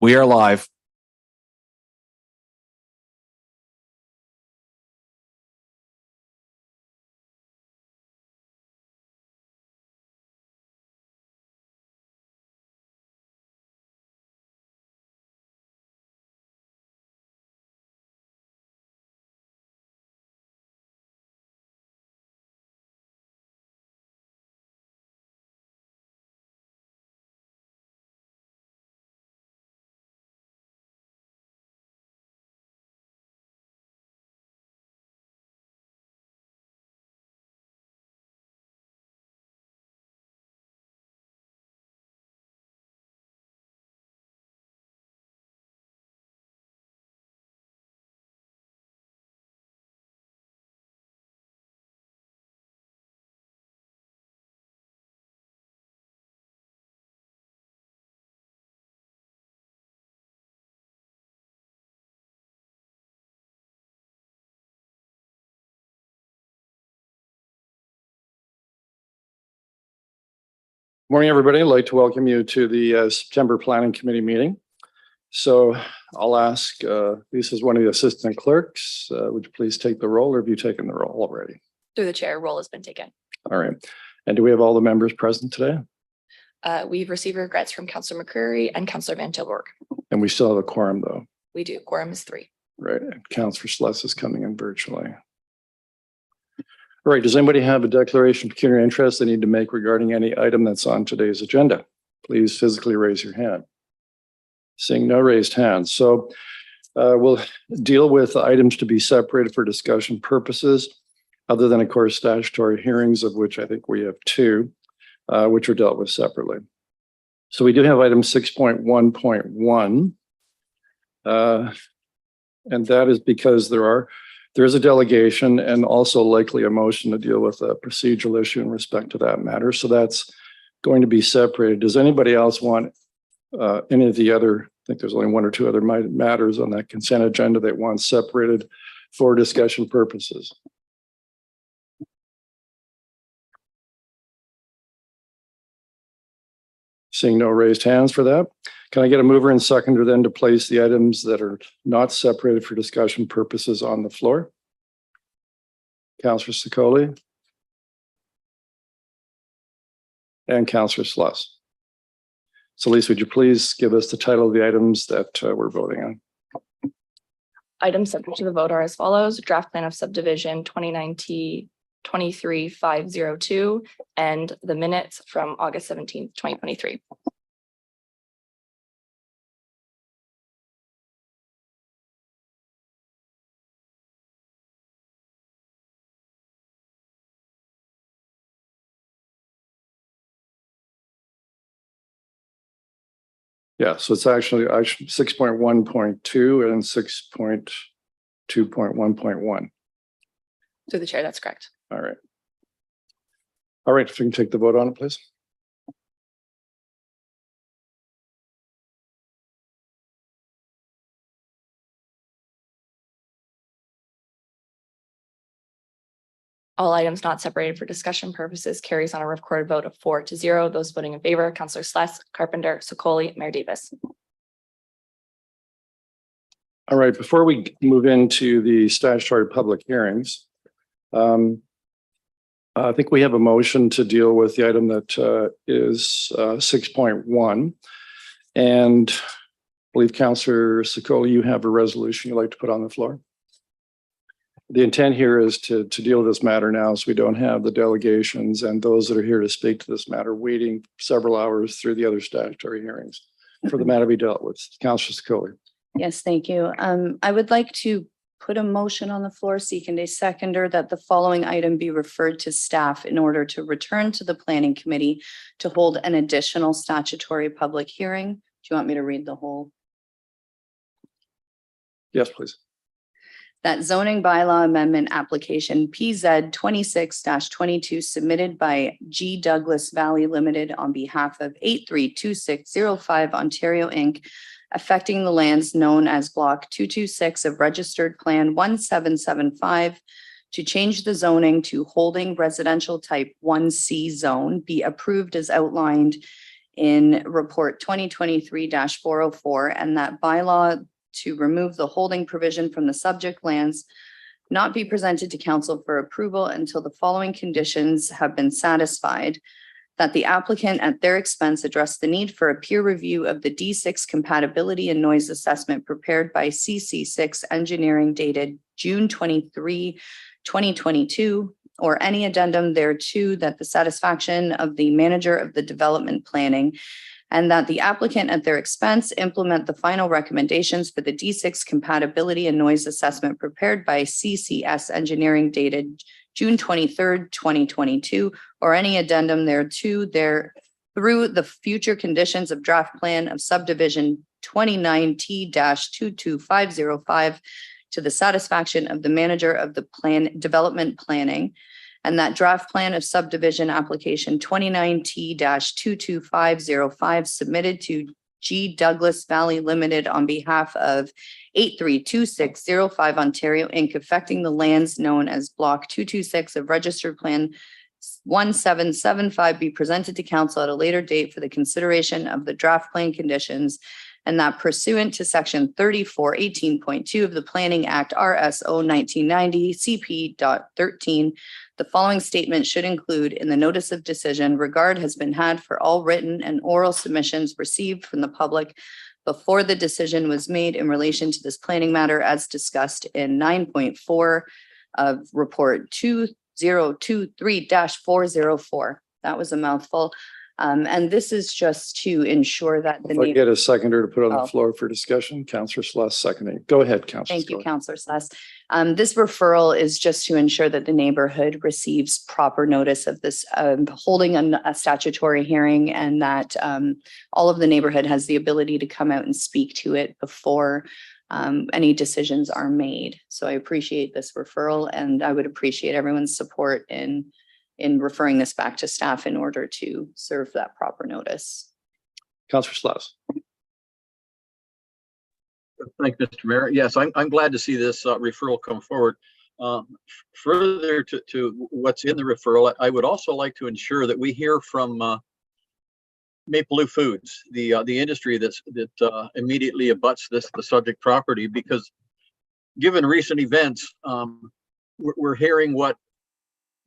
We are live. Morning, everybody. I'd like to welcome you to the September Planning Committee meeting. So I'll ask, Lisa is one of the assistant clerks. Would you please take the roll, or have you taken the roll already? Through the chair, roll has been taken. All right. And do we have all the members present today? We've received regrets from Councillor McCreary and Councillor Van Tilburg. And we still have a quorum, though. We do. Quorum is 3. Right. And Councillor Sless is coming in virtually. All right. Does anybody have a declaration of pecuniary interest they need to make regarding any item that's on today's agenda? Please physically raise your hand. Seeing no raised hands. So we'll deal with items to be separated for discussion purposes, other than, of course, statutory hearings, of which I think we have 2, which are dealt with separately. So we do have item 6.1.1. And that is because there is a delegation and also likely a motion to deal with a procedural issue in respect to that matter. So that's going to be separated. Does anybody else want any of the other, I think there's only 1 or 2 other matters on that consent agenda that want separated for discussion purposes? Seeing no raised hands for that. Can I get a mover and seconder then to place the items that are not separated for discussion purposes on the floor? Councillor Sikoli and Councillor Sluss. So Lisa, would you please give us the title of the items that we're voting on? Items subject to the vote are as follows: draft plan of subdivision 29T23502 and the minutes from August 17th, 2023. Yeah, so it's actually 6.1.2 and 6.2.1.1. Through the chair, that's correct. All right. All right, if you can take the vote on it, please. All items not separated for discussion purposes carries on a recorded vote of 4-0. Those voting in favor: Councillor Sless, Carpenter, Sikoli, Mayor Davis. All right, before we move into the statutory public hearings, I think we have a motion to deal with the item that is 6.1. And I believe Councillor Sikoli, you have a resolution you'd like to put on the floor. The intent here is to deal with this matter now, so we don't have the delegations and those that are here to speak to this matter waiting several hours through the other statutory hearings for the matter to be dealt with. Councillor Sikoli. Yes, thank you. I would like to put a motion on the floor seeking a seconder that the following item be referred to staff in order to return to the planning committee to hold an additional statutory public hearing. Do you want me to read the whole? Yes, please. That zoning bylaw amendment application PZ 26-22 submitted by G Douglas Valley Limited on behalf of 832605 Ontario Inc., affecting the lands known as Block 226 of Registered Plan 1775 to change the zoning to holding residential type 1C zone be approved as outlined in report 2023-404, and that bylaw to remove the holding provision from the subject lands not be presented to council for approval until the following conditions have been satisfied. That the applicant at their expense address the need for a peer review of the D6 compatibility and noise assessment prepared by CC6 Engineering dated June 23, 2022, or any addendum thereto, that the satisfaction of the manager of the development planning, and that the applicant at their expense implement the final recommendations for the D6 compatibility and noise assessment prepared by CCS Engineering dated June 23rd, 2022, or any addendum thereto through the future conditions of draft plan of subdivision 29T-22505 to the satisfaction of the manager of the development planning, and that draft plan of subdivision application 29T-22505 submitted to G. Douglas Valley Limited on behalf of 832605 Ontario Inc., affecting the lands known as Block 226 of Registered Plan 1775 be presented to council at a later date for the consideration of the draft plan conditions, and that pursuant to section 3418.2 of the Planning Act RSO 1990 CP.13, the following statement should include in the notice of decision: regard has been had for all written and oral submissions received from the public before the decision was made in relation to this planning matter as discussed in 9.4 of report 2023-404. That was a mouthful. And this is just to ensure that If I get a seconder to put on the floor for discussion, Councillor Sluss seconding. Go ahead, Councillor. Thank you, Councillor Sluss. This referral is just to ensure that the neighborhood receives proper notice of this holding a statutory hearing, and that all of the neighborhood has the ability to come out and speak to it before any decisions are made. So I appreciate this referral, and I would appreciate everyone's support in referring this back to staff in order to serve that proper notice. Councillor Sluss. Thank you, Mr. Mayor. Yes, I'm glad to see this referral come forward. Further to what's in the referral, I would also like to ensure that we hear from Maple Leaf Foods, the industry that immediately abuts the subject property, because given recent events, we're hearing what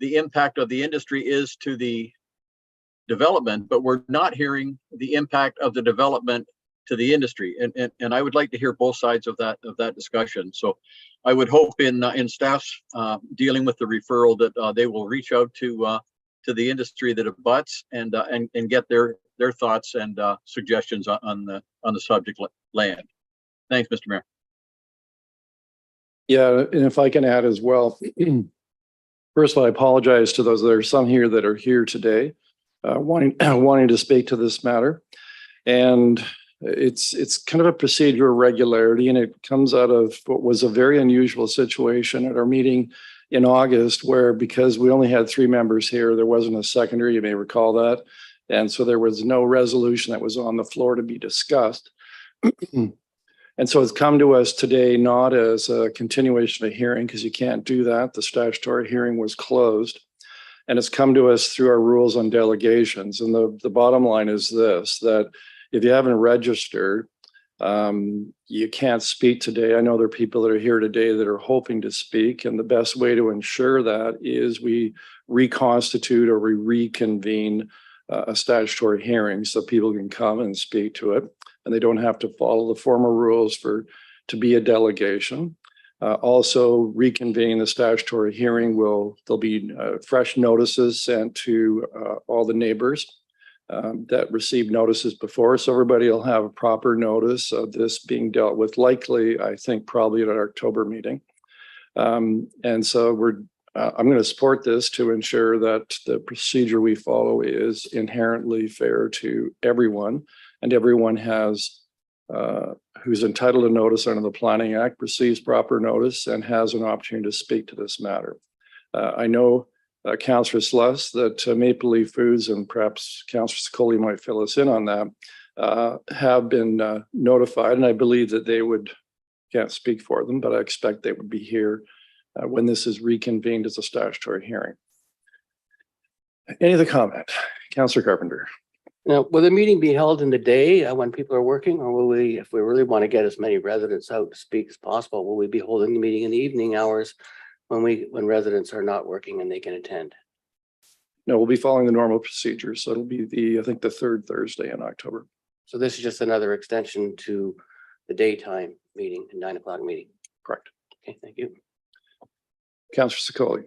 the impact of the industry is to the development, but we're not hearing the impact of the development to the industry. And I would like to hear both sides of that discussion. So I would hope in staff's dealing with the referral that they will reach out to the industry that abuts and get their thoughts and suggestions on the subject land. Thanks, Mr. Mayor. Yeah, and if I can add as well. First of all, I apologize to those. There are some here that are here today wanting to speak to this matter. And it's kind of a procedural irregularity, and it comes out of what was a very unusual situation at our meeting in August, where because we only had 3 members here, there wasn't a seconder, you may recall that. And so there was no resolution that was on the floor to be discussed. And so it's come to us today, not as a continuation of a hearing, because you can't do that. The statutory hearing was closed. And it's come to us through our rules on delegations. And the bottom line is this, that if you haven't registered, you can't speak today. I know there are people that are here today that are hoping to speak. And the best way to ensure that is we reconstitute or we reconvene a statutory hearing so people can come and speak to it. And they don't have to follow the formal rules to be a delegation. Also, reconvening the statutory hearing there'll be fresh notices sent to all the neighbors that received notices before. So everybody will have a proper notice of this being dealt with, likely, I think, probably at our October meeting. And so I'm going to support this to ensure that the procedure we follow is inherently fair to everyone, and everyone who's entitled to notice under the Planning Act receives proper notice and has an opportunity to speak to this matter. I know Councillor Sluss that Maple Leaf Foods, and perhaps Councillor Sicoli might fill us in on that, have been notified, and I believe that they can't speak for them, but I expect they would be here when this is reconvened as a statutory hearing. Any other comment? Councillor Carpenter. Now, will the meeting be held in the day when people are working, or will we, if we really want to get as many residents out to speak as possible, will we be holding the meeting in the evening hours when residents are not working and they can attend? No, we'll be following the normal procedure. So it'll be I think the third Thursday in October. So this is just another extension to the daytime meeting, the 9 o'clock meeting. Correct. Okay, thank you. Councillor Sikoli.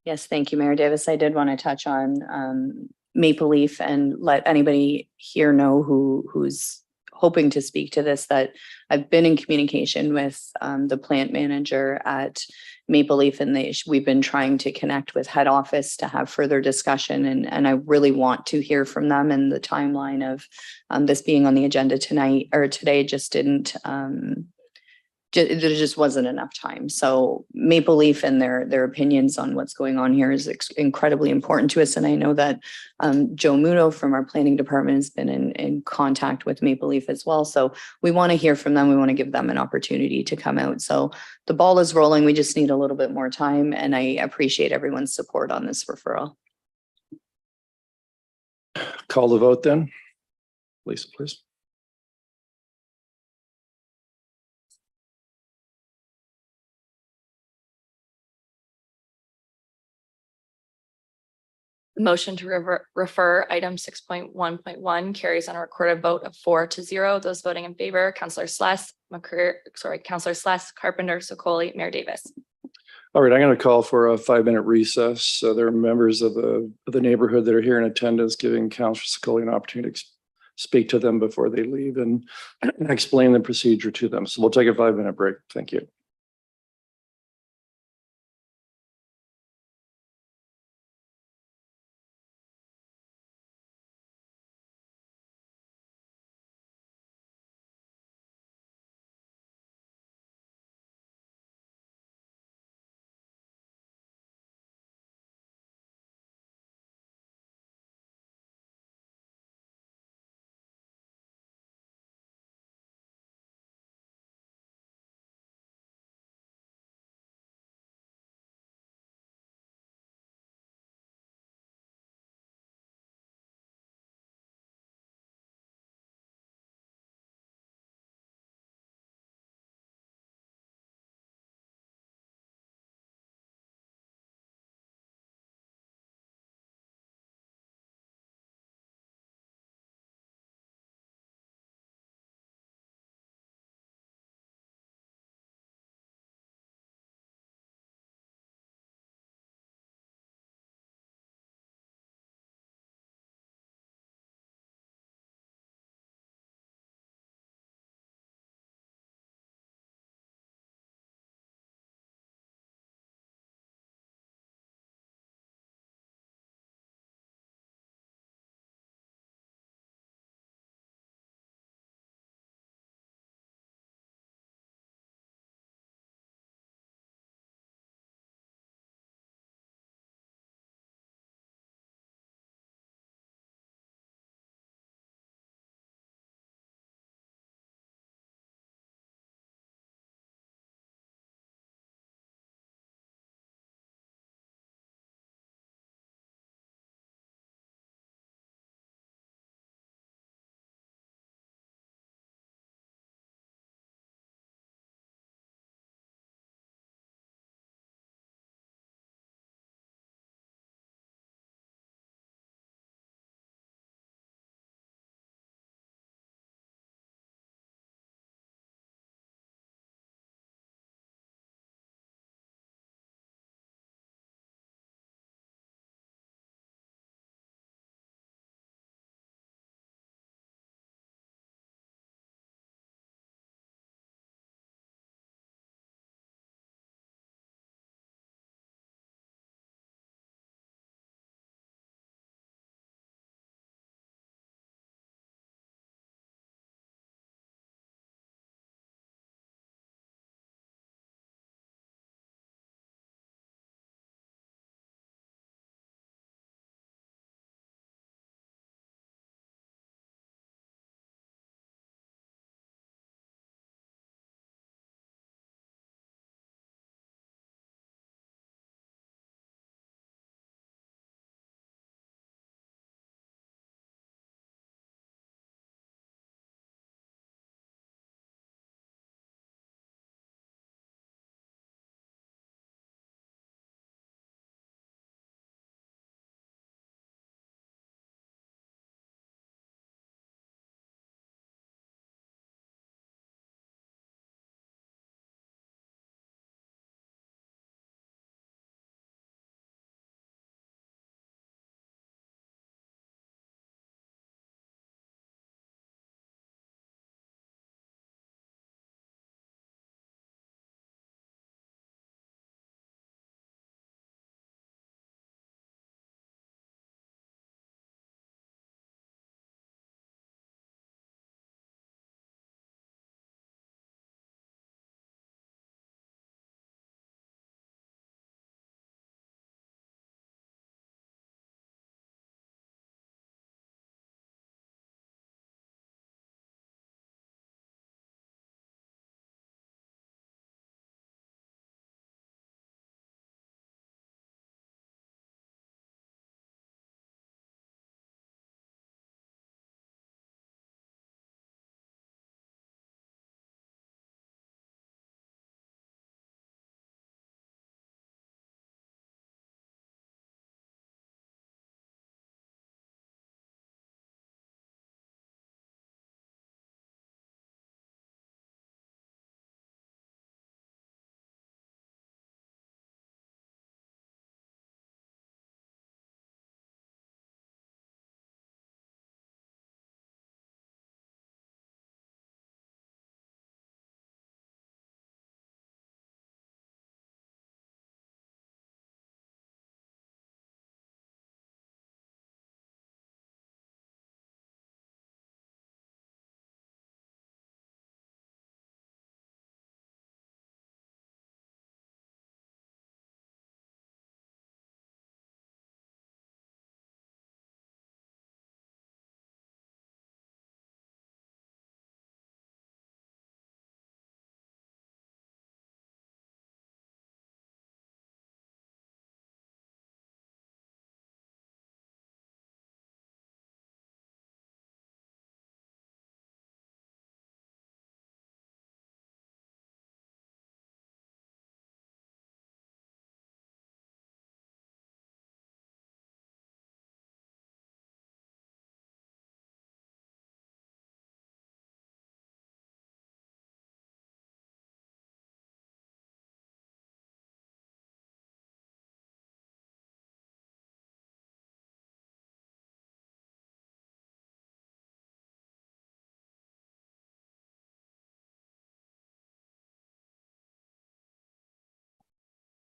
Yes, thank you, Mayor Davis. I did want to touch on Maple Leaf and let anybody here know who's hoping to speak to this, that I've been in communication with the plant manager at Maple Leaf, and we've been trying to connect with head office to have further discussion. And I really want to hear from them, and the timeline of this being on the agenda tonight or today just didn't there just wasn't enough time. So Maple Leaf and their opinions on what's going on here is incredibly important to us. And I know that Joe Muno from our planning department has been in contact with Maple Leaf as well. So we want to hear from them. We want to give them an opportunity to come out. So the ball is rolling. We just need a little bit more time. And I appreciate everyone's support on this referral. Call the vote then. Lisa, please. The motion to refer item 6.1.1 carries on a recorded vote of 4-0. Those voting in favor, Councillor Sless, Councillor Sless, Carpenter, Sokoli, Mayor Davis. All right, I'm going to call for a 5-minute recess. So there are members of the neighborhood that are here in attendance, giving Councillor Sikoli an opportunity to speak to them before they leave and explain the procedure to them. So we'll take a 5-minute break. Thank you.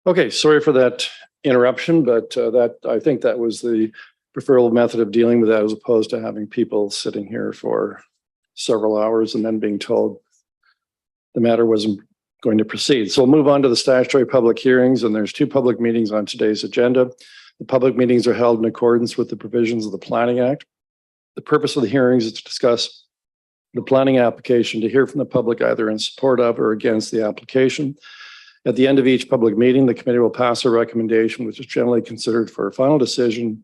Okay, sorry for that interruption, but I think that was the preferable method of dealing with that, as opposed to having people sitting here for several hours and then being told the matter wasn't going to proceed. So we'll move on to the statutory public hearings, and there's 2 public meetings on today's agenda. The public meetings are held in accordance with the provisions of the Planning Act. The purpose of the hearings is to discuss the planning application, to hear from the public either in support of or against the application. At the end of each public meeting, the committee will pass a recommendation, which is generally considered for a final decision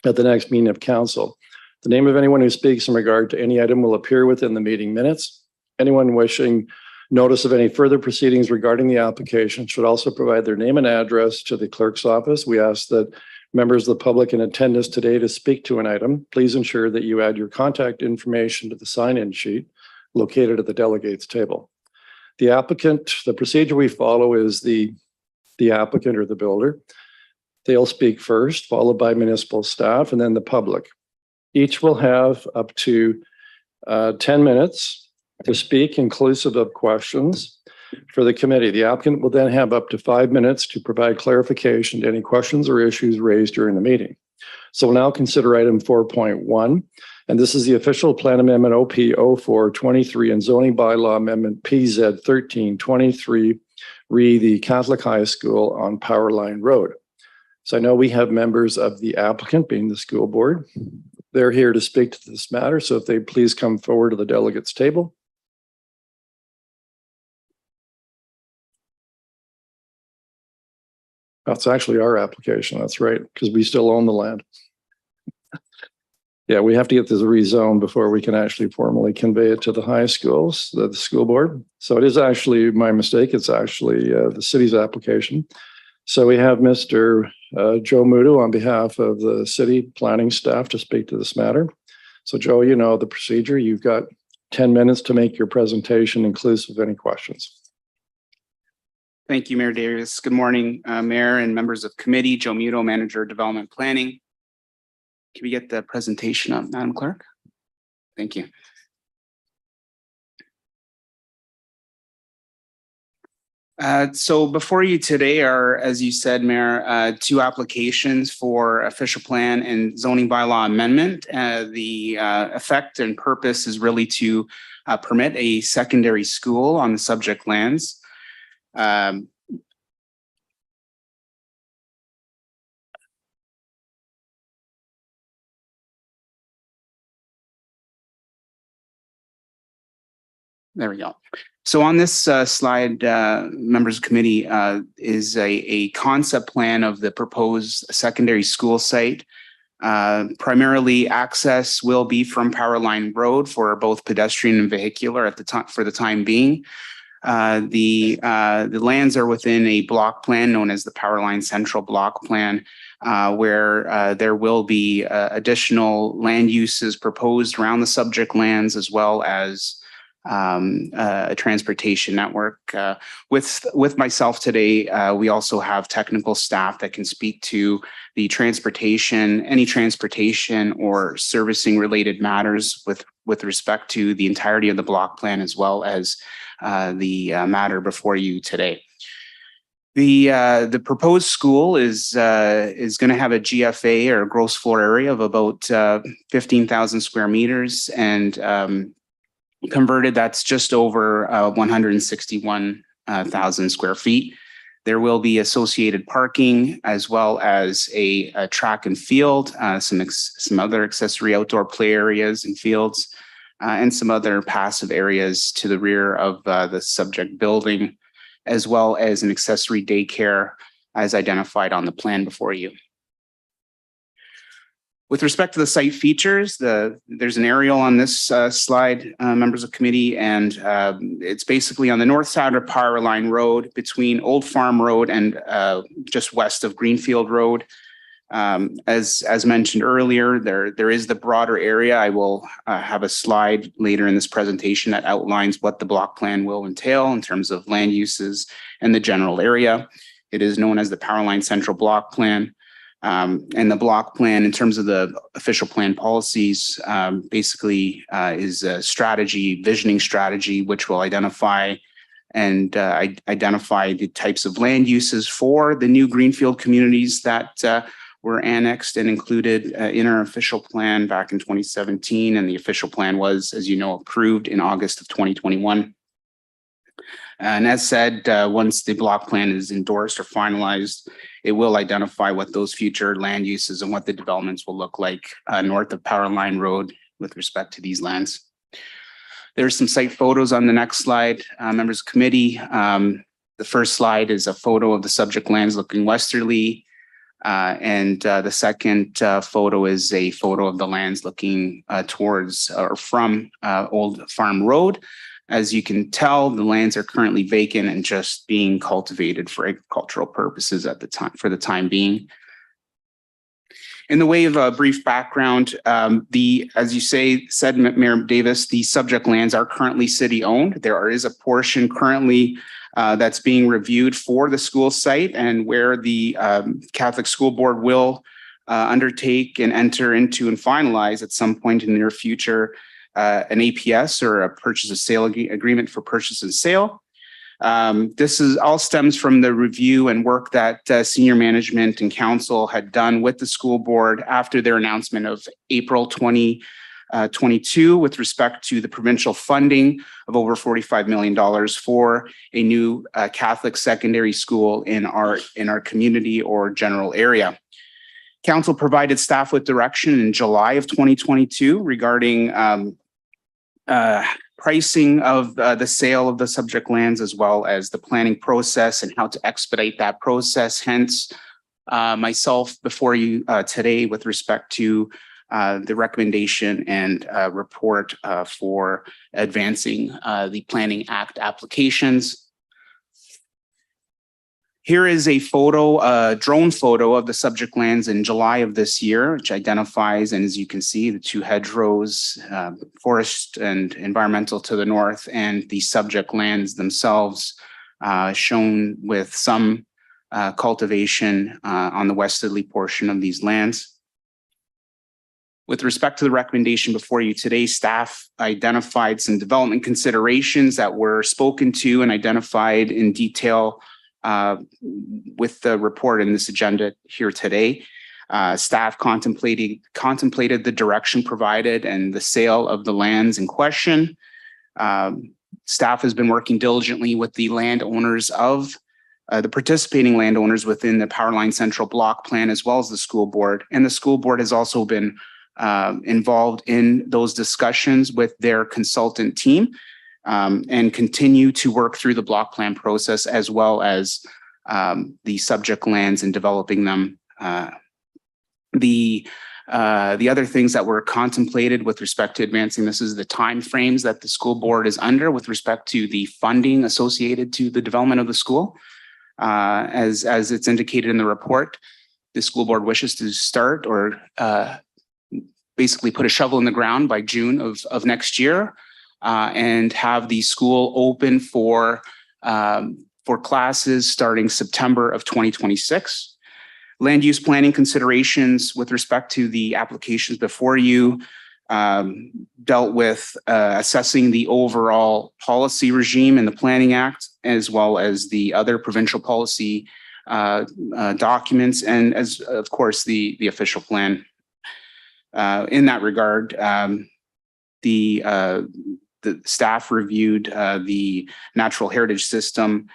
at the next meeting of council. The name of anyone who speaks in regard to any item will appear within the meeting minutes. Anyone wishing notice of any further proceedings regarding the application should also provide their name and address to the clerk's office. We ask that members of the public in attendance today to speak to an item, please ensure that you add your contact information to the sign-in sheet located at the delegates table. The procedure we follow is the applicant or the builder. They'll speak first, followed by municipal staff, and then the public. Each will have up to 10 minutes to speak, inclusive of questions for the committee. The applicant will then have up to 5 minutes to provide clarification to any questions or issues raised during the meeting. So we'll now consider item 4.1. And this is the official plan amendment OP 0423 and zoning bylaw amendment PZ 1323 re the Catholic High School on Powerline Road. So I know we have members of the applicant, being the school board. They're here to speak to this matter. So if they please come forward to the delegates table. That's actually our application. That's right, because we still own the land. Yeah, we have to get this rezoned before we can actually formally convey it to the high schools, the school board. So it is actually my mistake. It's actually the city's application. So we have Mr. Joe Muto on behalf of the city planning staff to speak to this matter. So Joe, you know the procedure. You've got 10 minutes to make your presentation, inclusive of any questions. Thank you, Mayor Davis. Good morning, Mayor and members of committee. Joe Muto, Manager of Development Planning. Can we get the presentation up, Madam Clerk? Thank you. So before you today are, as you said, Mayor, 2 applications for official plan and zoning bylaw amendment. The effect and purpose is really to permit a secondary school on the subject lands. There we go. So on this slide, members of committee, is a concept plan of the proposed secondary school site. Primarily access will be from Powerline Road for both pedestrian and vehicular at the time for the time being. The lands are within a block plan known as the Powerline Central Block Plan, where there will be additional land uses proposed around the subject lands, as well as a transportation network. With myself today, we also have technical staff that can speak to the transportation, any transportation or servicing related matters with respect to the entirety of the block plan, as well as the matter before you today. The proposed school is going to have a GFA, or gross floor area, of about 15,000 square meters, and converted, that's just over 161,000 square feet. There will be associated parking, as well as a track and field, some other accessory outdoor play areas and fields, and some other passive areas to the rear of the subject building, as well as an accessory daycare as identified on the plan before you. With respect to the site features, there's an aerial on this slide, members of committee, and it's basically on the north side of Powerline Road, between Old Farm Road and just west of Greenfield Road. As mentioned earlier, there is the broader area. I will have a slide later in this presentation that outlines what the block plan will entail in terms of land uses and the general area. It is known as the Powerline Central Block Plan. And the block plan, in terms of the official plan policies, basically is a strategy, visioning strategy, which will identify and identify the types of land uses for the new greenfield communities that were annexed and included in our official plan back in 2017. And the official plan was, as you know, approved in August of 2021. And as said, once the block plan is endorsed or finalized, it will identify what those future land uses and what the developments will look like north of Power Line Road with respect to these lands. There's some site photos on the next slide, members of committee. The first slide is a photo of the subject lands looking westerly. And the second photo is a photo of the lands looking towards or from Old Farm Road. As you can tell, the lands are currently vacant and just being cultivated for agricultural purposes at the time, for the time being. In the way of a brief background, as you said, Mayor Davis, the subject lands are currently city-owned. There is a portion currently that's being reviewed for the school site, and where the Catholic School Board will undertake and enter into and finalize at some point in the near future an APS, or a purchase and sale agreement for purchase and sale. This is all stems from the review and work that senior management and council had done with the school board after their announcement of April 2022 with respect to the provincial funding of over $45 million for a new Catholic secondary school in our community or general area. Council provided staff with direction in July of 2022 regarding pricing of the sale of the subject lands, as well as the planning process and how to expedite that process. Hence, myself before you today with respect to the recommendation and report for advancing the Planning Act applications. Here is a photo, drone photo of the subject lands in July of this year, which identifies, and as you can see, the two hedgerows, forest and environmental to the north, and the subject lands themselves shown with some cultivation on the westerly portion of these lands. With respect to the recommendation before you today, staff identified some development considerations that were spoken to and identified in detail with the report in this agenda here today. Staff contemplated the direction provided and the sale of the lands in question. Staff has been working diligently with the landowners of the participating landowners within the Powerline Central Block Plan, as well as the school board. And the school board has also been involved in those discussions with their consultant team. And continue to work through the block plan process, as well as the subject lands and developing them. The other things that were contemplated with respect to advancing this is the timeframes that the school board is under with respect to the funding associated to the development of the school. As it's indicated in the report, the school board wishes to start or basically put a shovel in the ground by June of next year. And have the school open for classes starting September of 2026. Land use planning considerations with respect to the applications before you dealt with assessing the overall policy regime in the Planning Act, as well as the other provincial policy documents, and as of course the official plan. In that regard, the staff reviewed the natural heritage system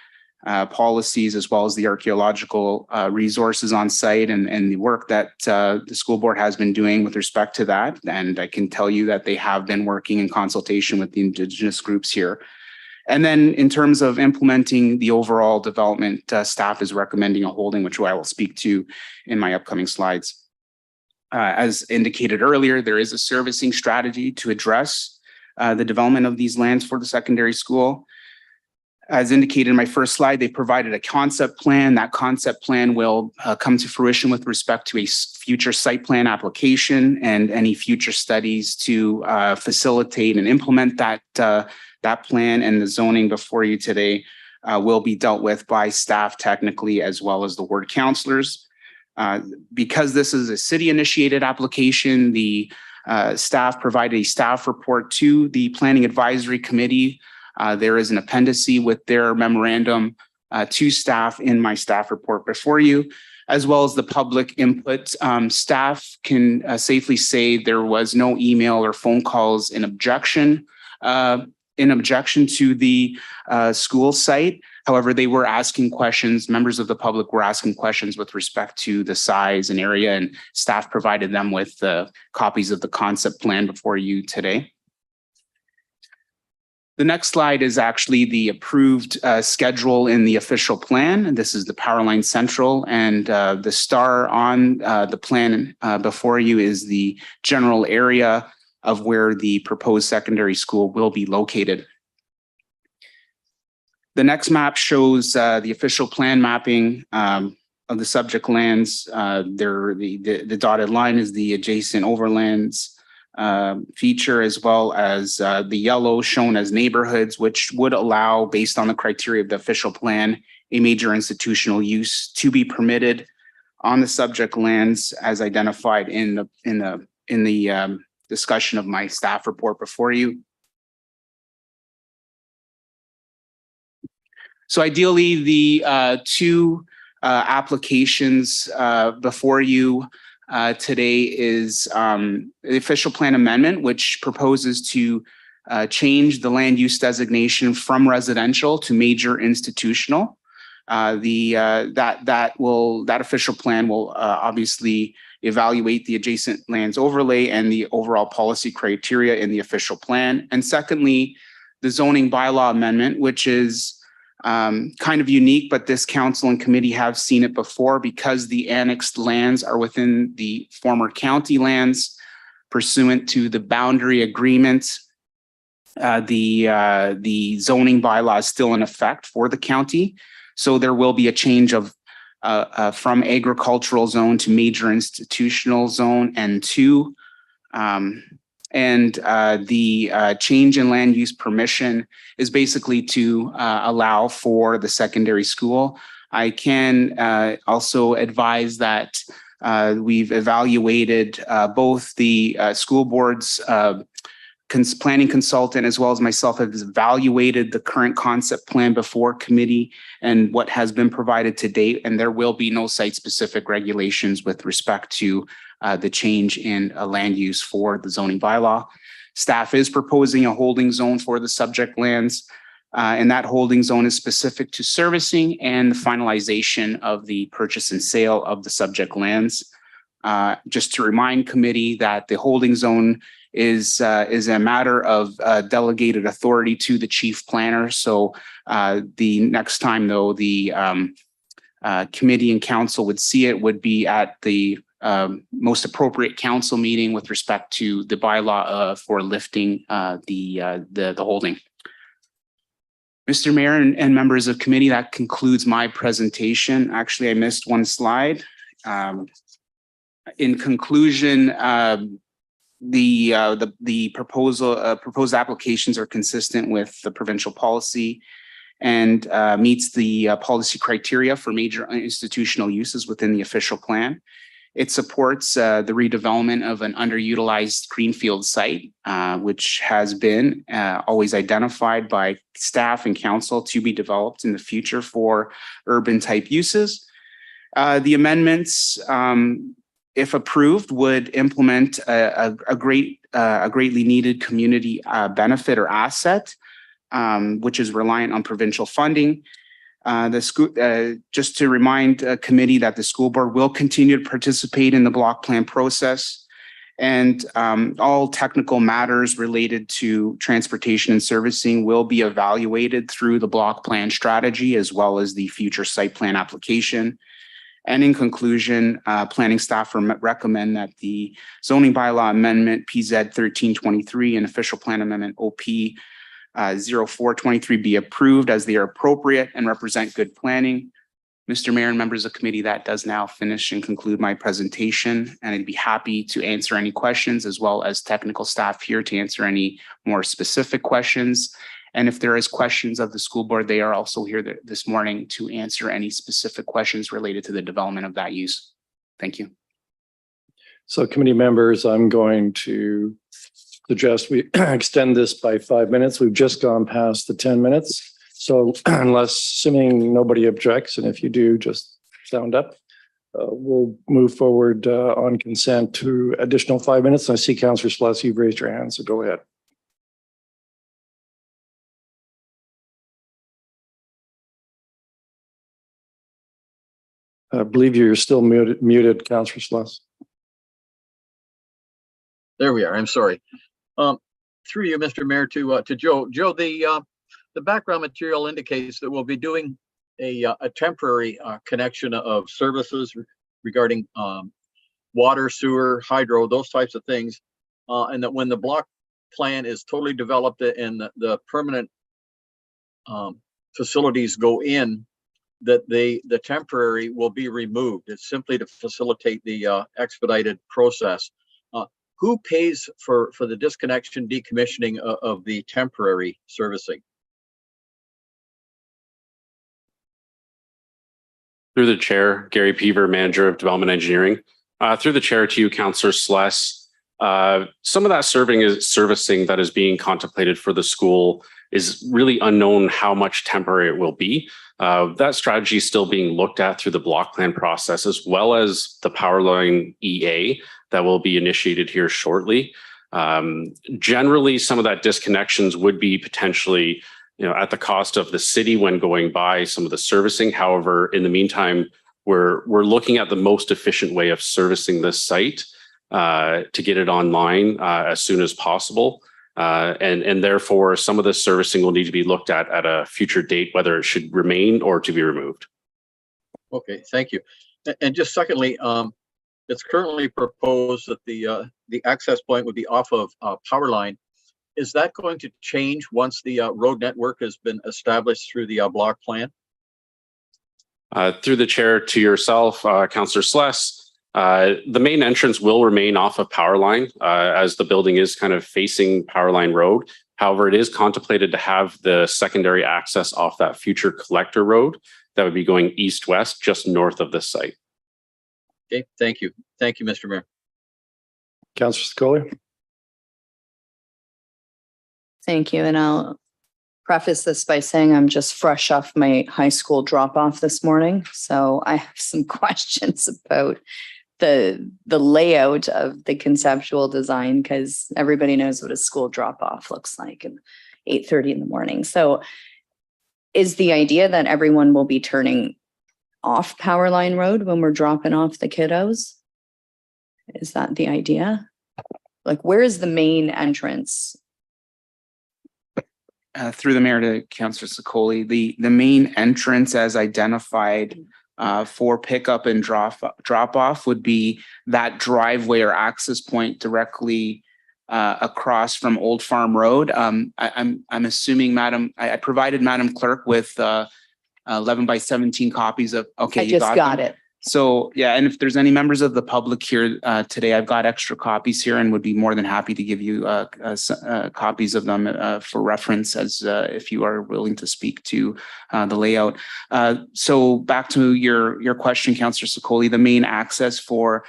policies, as well as the archaeological resources on site, and the work that the school board has been doing with respect to that. And I can tell you that they have been working in consultation with the Indigenous groups here. And then in terms of implementing the overall development, staff is recommending a holding, which I will speak to in my upcoming slides. As indicated earlier, there is a servicing strategy to address the development of these lands for the secondary school. As indicated in my first slide, they provided a concept plan. That concept plan will come to fruition with respect to a future site plan application and any future studies to facilitate and implement that plan. And the zoning before you today will be dealt with by staff technically, as well as the ward counselors. Because this is a city-initiated application, the staff provided a staff report to the Planning Advisory Committee There is an appendice with their memorandum to staff in my staff report before you, as well as the public input. Staff can safely say there was no email or phone calls in objection to the school site. However, they were asking questions. Members of the public were asking questions with respect to the size and area, and staff provided them with copies of the concept plan before you today. The next slide is actually the approved schedule in the official plan. And this is the Powerline Central, and the star on the plan before you is the general area of where the proposed secondary school will be located. The next map shows the official plan mapping of the subject lands. The dotted line is the adjacent overlands feature, as well as the yellow shown as neighborhoods, which would allow, based on the criteria of the official plan, a major institutional use to be permitted on the subject lands as identified in the discussion of my staff report before you. So ideally, the two applications before you today is the official plan amendment, which proposes to change the land use designation from residential to major institutional. That official plan will obviously evaluate the adjacent lands overlay and the overall policy criteria in the official plan. And secondly, the zoning bylaw amendment, which is kind of unique, but this council and committee have seen it before because the annexed lands are within the former county lands pursuant to the boundary agreement. The zoning bylaw is still in effect for the county. So there will be a change of from agricultural zone to major institutional zone N2. The change in land use permission is basically to allow for the secondary school. I can also advise that we've evaluated both the school board's planning consultant as well as myself have evaluated the current concept plan before committee and what has been provided to date, and there will be no site-specific regulations with respect to the change in land use for the zoning bylaw. Staff is proposing a holding zone for the subject lands, and that holding zone is specific to servicing and the finalization of the purchase and sale of the subject lands. Just to remind committee that the holding zone is a matter of delegated authority to the chief planner. So the next time, though, the committee and council would see it would be at the most appropriate council meeting with respect to the bylaw for lifting the holding. Mr. Mayor and members of committee, that concludes my presentation. Actually, I missed one slide. In conclusion, the proposed applications are consistent with the provincial policy and meets the policy criteria for major institutional uses within the official plan. It supports the redevelopment of an underutilized greenfield site, which has been always identified by staff and council to be developed in the future for urban type uses. The amendments, if approved, would implement a greatly needed community benefit or asset, which is reliant on provincial funding. Just to remind committee that the school board will continue to participate in the block plan process, and all technical matters related to transportation and servicing will be evaluated through the block plan strategy as well as the future site plan application. And in conclusion, planning staff recommend that the zoning bylaw amendment PZ 1323 and official plan amendment OP 0423 be approved as they are appropriate and represent good planning. Mr. Mayor and members of committee, that does now finish and conclude my presentation, and I'd be happy to answer any questions as well as technical staff here to answer any more specific questions. And if there is questions of the school board, they are also here this morning to answer any specific questions related to the development of that use. Thank you. So committee members, I'm going to suggest we extend this by 5 minutes. We've just gone past the 10 minutes. So assuming nobody objects, and if you do, just sound up. We'll move forward on consent to additional 5 minutes. I see Councillor Sluss, you've raised your hand, so go ahead. I believe you're still muted, Councillor Sluss. There we are. I'm sorry. Through you, Mr. Mayor, to Joe. Joe, the background material indicates that we'll be doing a temporary connection of services regarding water, sewer, hydro, those types of things. And that when the block plan is totally developed and the permanent facilities go in, that the temporary will be removed. It's simply to facilitate the expedited process. Who pays for the disconnection, decommissioning of the temporary servicing? Through the chair, Gary Peaver, Manager of Development Engineering. Through the chair to you, Councillor Sluss. Some of that servicing that is being contemplated for the school is really unknown how much temporary it will be. That strategy is still being looked at through the block plan process, as well as the Powerline EA that will be initiated here shortly. Generally, some of that disconnections would be potentially, at the cost of the city when going by some of the servicing. However, in the meantime, we're looking at the most efficient way of servicing this site to get it online as soon as possible. And therefore, some of the servicing will need to be looked at a future date, whether it should remain or to be removed. Okay, thank you. And just secondly, it's currently proposed that the access point would be off of Powerline. Is that going to change once the road network has been established through the block plan? Through the chair to yourself, Councillor Sluss, the main entrance will remain off of Powerline as the building is kind of facing Powerline Road. However, it is contemplated to have the secondary access off that future collector road that would be going east-west just north of this site. Okay, thank you. Thank you, Mr. Mayor. Councillor Scully. Thank you. And I'll preface this by saying I'm just fresh off my high school drop off this morning. So I have some questions about the layout of the conceptual design, because everybody knows what a school drop off looks like at 8:30 in the morning. So is the idea that everyone will be turning off Powerline Road when we're dropping off the kiddos? Is that the idea? Like, where is the main entrance? Through the mayor to Councillor Sicoli, the main entrance as identified for pickup and drop off would be that driveway or access point directly across from Old Farm Road. I'm assuming, Madam, I provided Madam Clerk with 11 by 17 copies of. Okay, I just got it. So yeah, and if there's any members of the public here today, I've got extra copies here and would be more than happy to give you copies of them for reference as if you are willing to speak to the layout. So back to your question, Councillor Sicoli, the main access for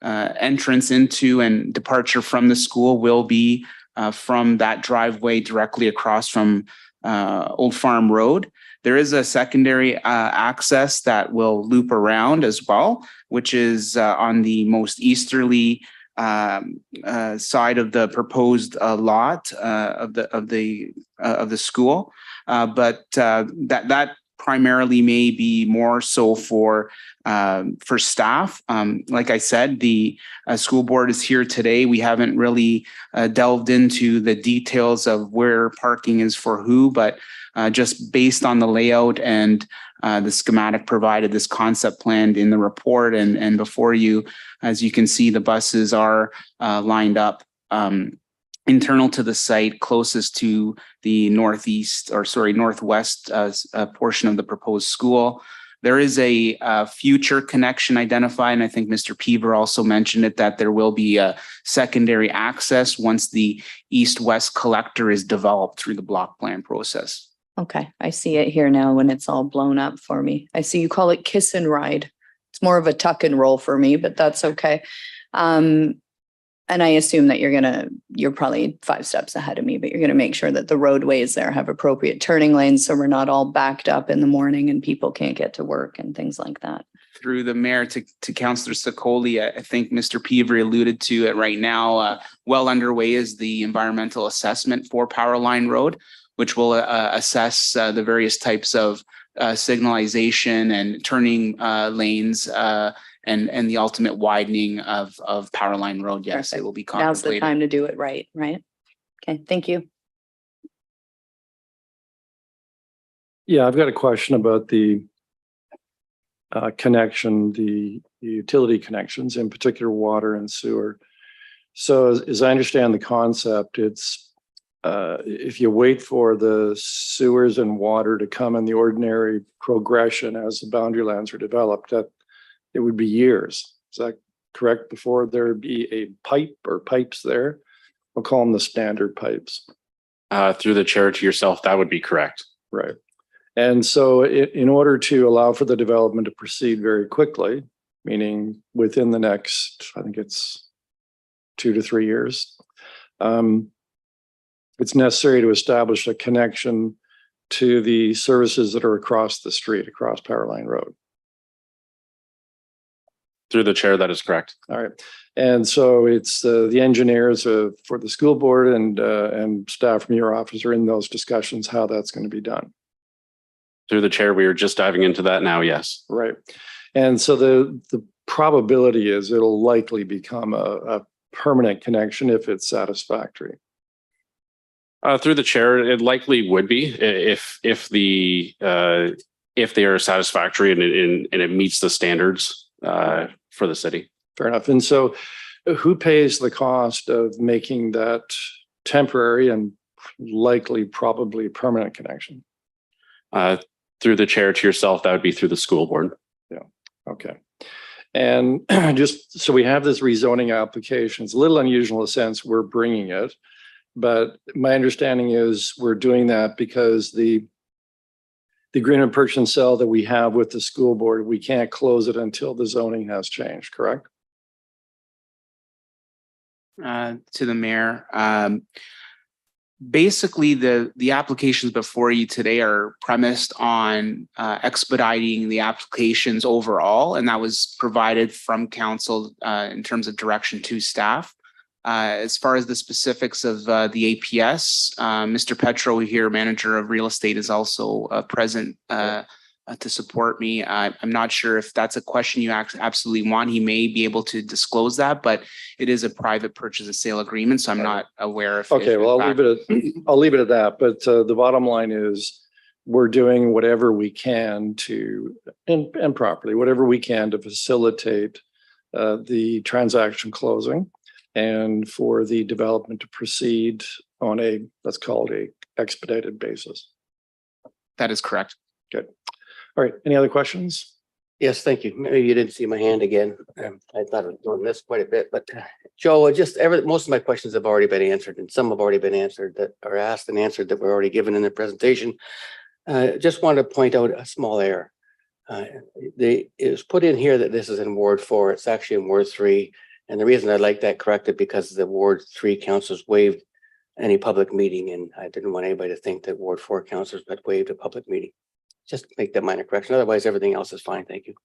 entrance into and departure from the school will be from that driveway directly across from Old Farm Road. There is a secondary access that will loop around as well, which is on the most easterly side of the proposed lot of the school. But that primarily may be more so for staff. Like I said, the school board is here today. We haven't really delved into the details of where parking is for who, but just based on the layout and the schematic provided, this concept planned in the report and before you, as you can see, the buses are lined up internal to the site closest to the northwest portion of the proposed school. There is a future connection identified, and I think Mr. Peaver also mentioned it, that there will be a secondary access once the east-west collector is developed through the block plan process. Okay, I see it here now when it's all blown up for me. I see you call it kiss and ride. It's more of a tuck and roll for me, but that's okay. And I assume that you're probably 5 steps ahead of me, but you're going to make sure that the roadways there have appropriate turning lanes so we're not all backed up in the morning and people can't get to work and things like that. Through the mayor to Councillor Sokoli, I think Mr. Pever alluded to it right now. Well underway is the environmental assessment for Powerline Road, which will assess the various types of signalization and turning lanes and the ultimate widening of Powerline Road. Yes, it Perfect. will be Now's the contemplated. time to do it right? Okay, thank you. Yeah, I've got a question about the connection, the utility connections, in particular water and sewer. So as I understand the concept, it's if you wait for the sewers and water to come in the ordinary progression as the boundary lands are developed, that it would be years. Is that correct? Before there'd be a pipe or pipes there? We'll call them the standard pipes. Through the chair to yourself, that would be correct. Right. And so in order to allow for the development to proceed very quickly, meaning within the next, I think it's 2 to 3 years, it's necessary to establish a connection to the services that are across the street, across Powerline Road. Through the chair, that is correct. All right. And so it's the engineers for the school board and staff from your office are in those discussions, how that's going to be done. Through the chair, we are just diving into that now. Yes. Right. And so the probability is it'll likely become a permanent connection if it's satisfactory. Through the chair, it likely would be if they are satisfactory and it meets the standards for the city. Fair enough. And so who pays the cost of making that temporary and likely probably permanent connection? Through the chair to yourself, that would be through the school board. Yeah. Okay. And just so we have this rezoning application, it's a little unusual in the sense we're bringing it, but my understanding is we're doing that because the agreement purchase and sell that we have with the school board, we can't close it until the zoning has changed, correct? To the mayor. Basically, the applications before you today are premised on expediting the applications overall, and that was provided from council in terms of direction to staff. As far as the specifics of the APS, Mr. Petro here, manager of real estate, is also present to support me. I'm not sure if that's a question you absolutely want. He may be able to disclose that, but it is a private purchase and sale agreement, so I'm not aware if. Okay, well, I'll leave it at that. But the bottom line is we're doing whatever we can to, and properly, whatever we can to facilitate the transaction closing and for the development to proceed on a, let's call it a expedited basis. That is correct. Good. All right. Any other questions? Yes, thank you. Maybe you didn't see my hand again. I thought I was doing this quite a bit, but Joe, most of my questions have already been answered, and some have already been answered that are asked and answered that were already given in the presentation. Just wanted to point out a small error. It was put in here that this is in Ward 4. It's actually in Ward 3. And the reason I'd like that corrected because the Ward 3 councillors waived any public meeting, and I didn't want anybody to think that Ward 4 councillors had waived a public meeting. Just make that minor correction. Otherwise, everything else is fine. Thank you.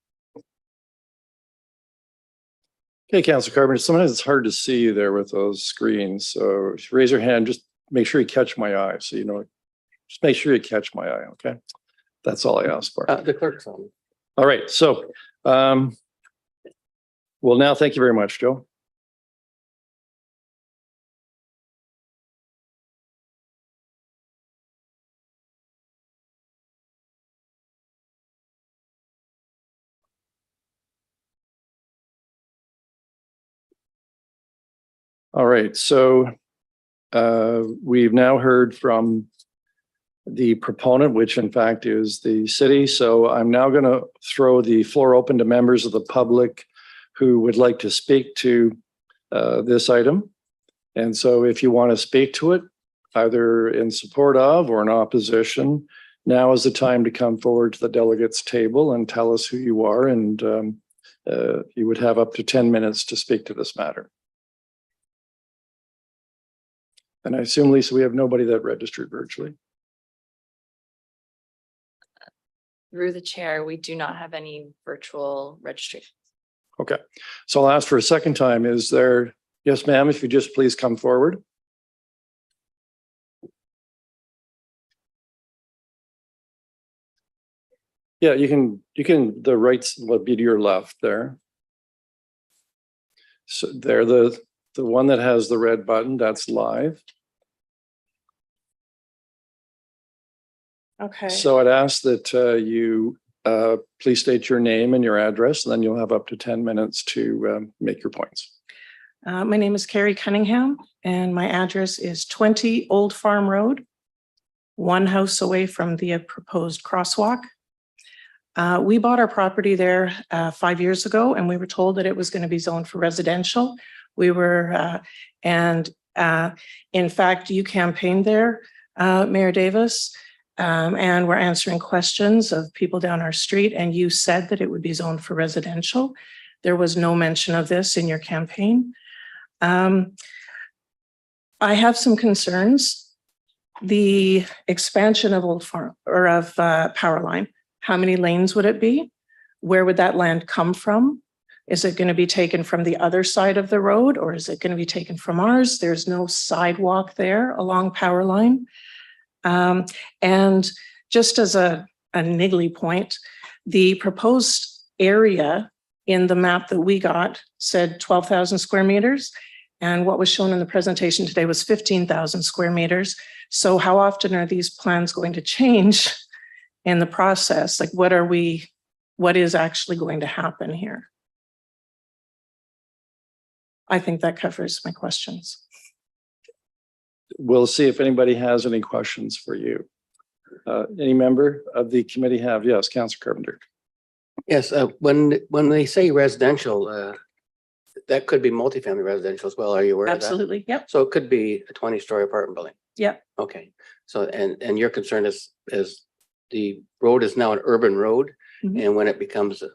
Okay, Councilor Carpenter, sometimes it's hard to see you there with those screens. So if you raise your hand, just make sure you catch my eye. So, just make sure you catch my eye. Okay. That's all I ask for. The clerk's on. All right. So, well, now, thank you very much, Joe. All right, so we've now heard from the proponent, which in fact is the city. So I'm now going to throw the floor open to members of the public who would like to speak to this item. And so if you want to speak to it, either in support of or in opposition, now is the time to come forward to the delegates table and tell us who you are. And you would have up to 10 minutes to speak to this matter. And I assume, Lisa, we have nobody that registered virtually. Through the chair, we do not have any virtual registration. Okay, so I'll ask for a second time. Is there, yes, ma'am, if you just please come forward. Yeah, you can, the rights will be to your left there. So there, the one that has the red button, that's live. Okay. So I'd ask that you please state your name and your address, and then you'll have up to 10 minutes to make your points. My name is Carrie Cunningham and my address is 20 Old Farm Road, one house away from the proposed crosswalk. We bought our property there 5 years ago and we were told that it was going to be zoned for residential. We were, in fact, you campaigned there, Mayor Davis, and we're answering questions of people down our street, and you said that it would be zoned for residential. There was no mention of this in your campaign. I have some concerns. The expansion of Old Farm or of Power Line, how many lanes would it be? Where would that land come from? Is it going to be taken from the other side of the road, or is it going to be taken from ours? There's no sidewalk there along Power Line. And just as a niggly point, the proposed area in the map that we got said 12,000 square meters. And what was shown in the presentation today was 15,000 square meters. So how often are these plans going to change in the process? Like, what is actually going to happen here? I think that covers my questions. We'll see if anybody has any questions for you. Any member of the committee have? Yes, Councillor Carpenter. Yes, when they say residential, that could be multifamily residential as well. Are you aware of that? Absolutely. Yep. So it could be a 20-story apartment building. Yep. Okay. So, and your concern is the road is now an urban road, Mhm. and when it becomes, a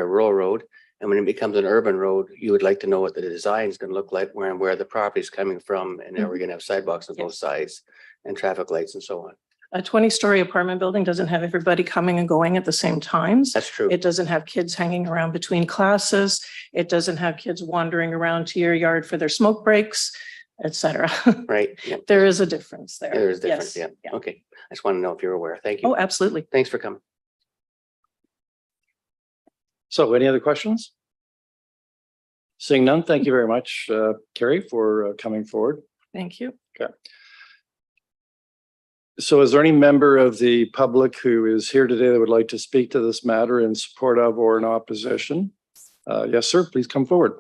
rural road, and when it becomes an urban road, you would like to know what the design is going to look like, where the property is coming from, and are we going to have sidewalks on both Yes. sides and traffic lights and so on? A 20-story apartment building doesn't have everybody coming and going at the same times. That's true. It doesn't have kids hanging around between classes. It doesn't have kids wandering around to your yard for their smoke breaks, et cetera. Right. Yeah. There is a difference there. There is difference. Yes. Yeah. Okay. I just want to know if you're aware. Thank you. Oh, absolutely. Thanks for coming. So any other questions? Seeing none, thank you very much, Carrie, for coming forward. Thank you. So is there any member of the public who is here today that would like to speak to this matter in support of or in opposition? Yes, sir, please come forward.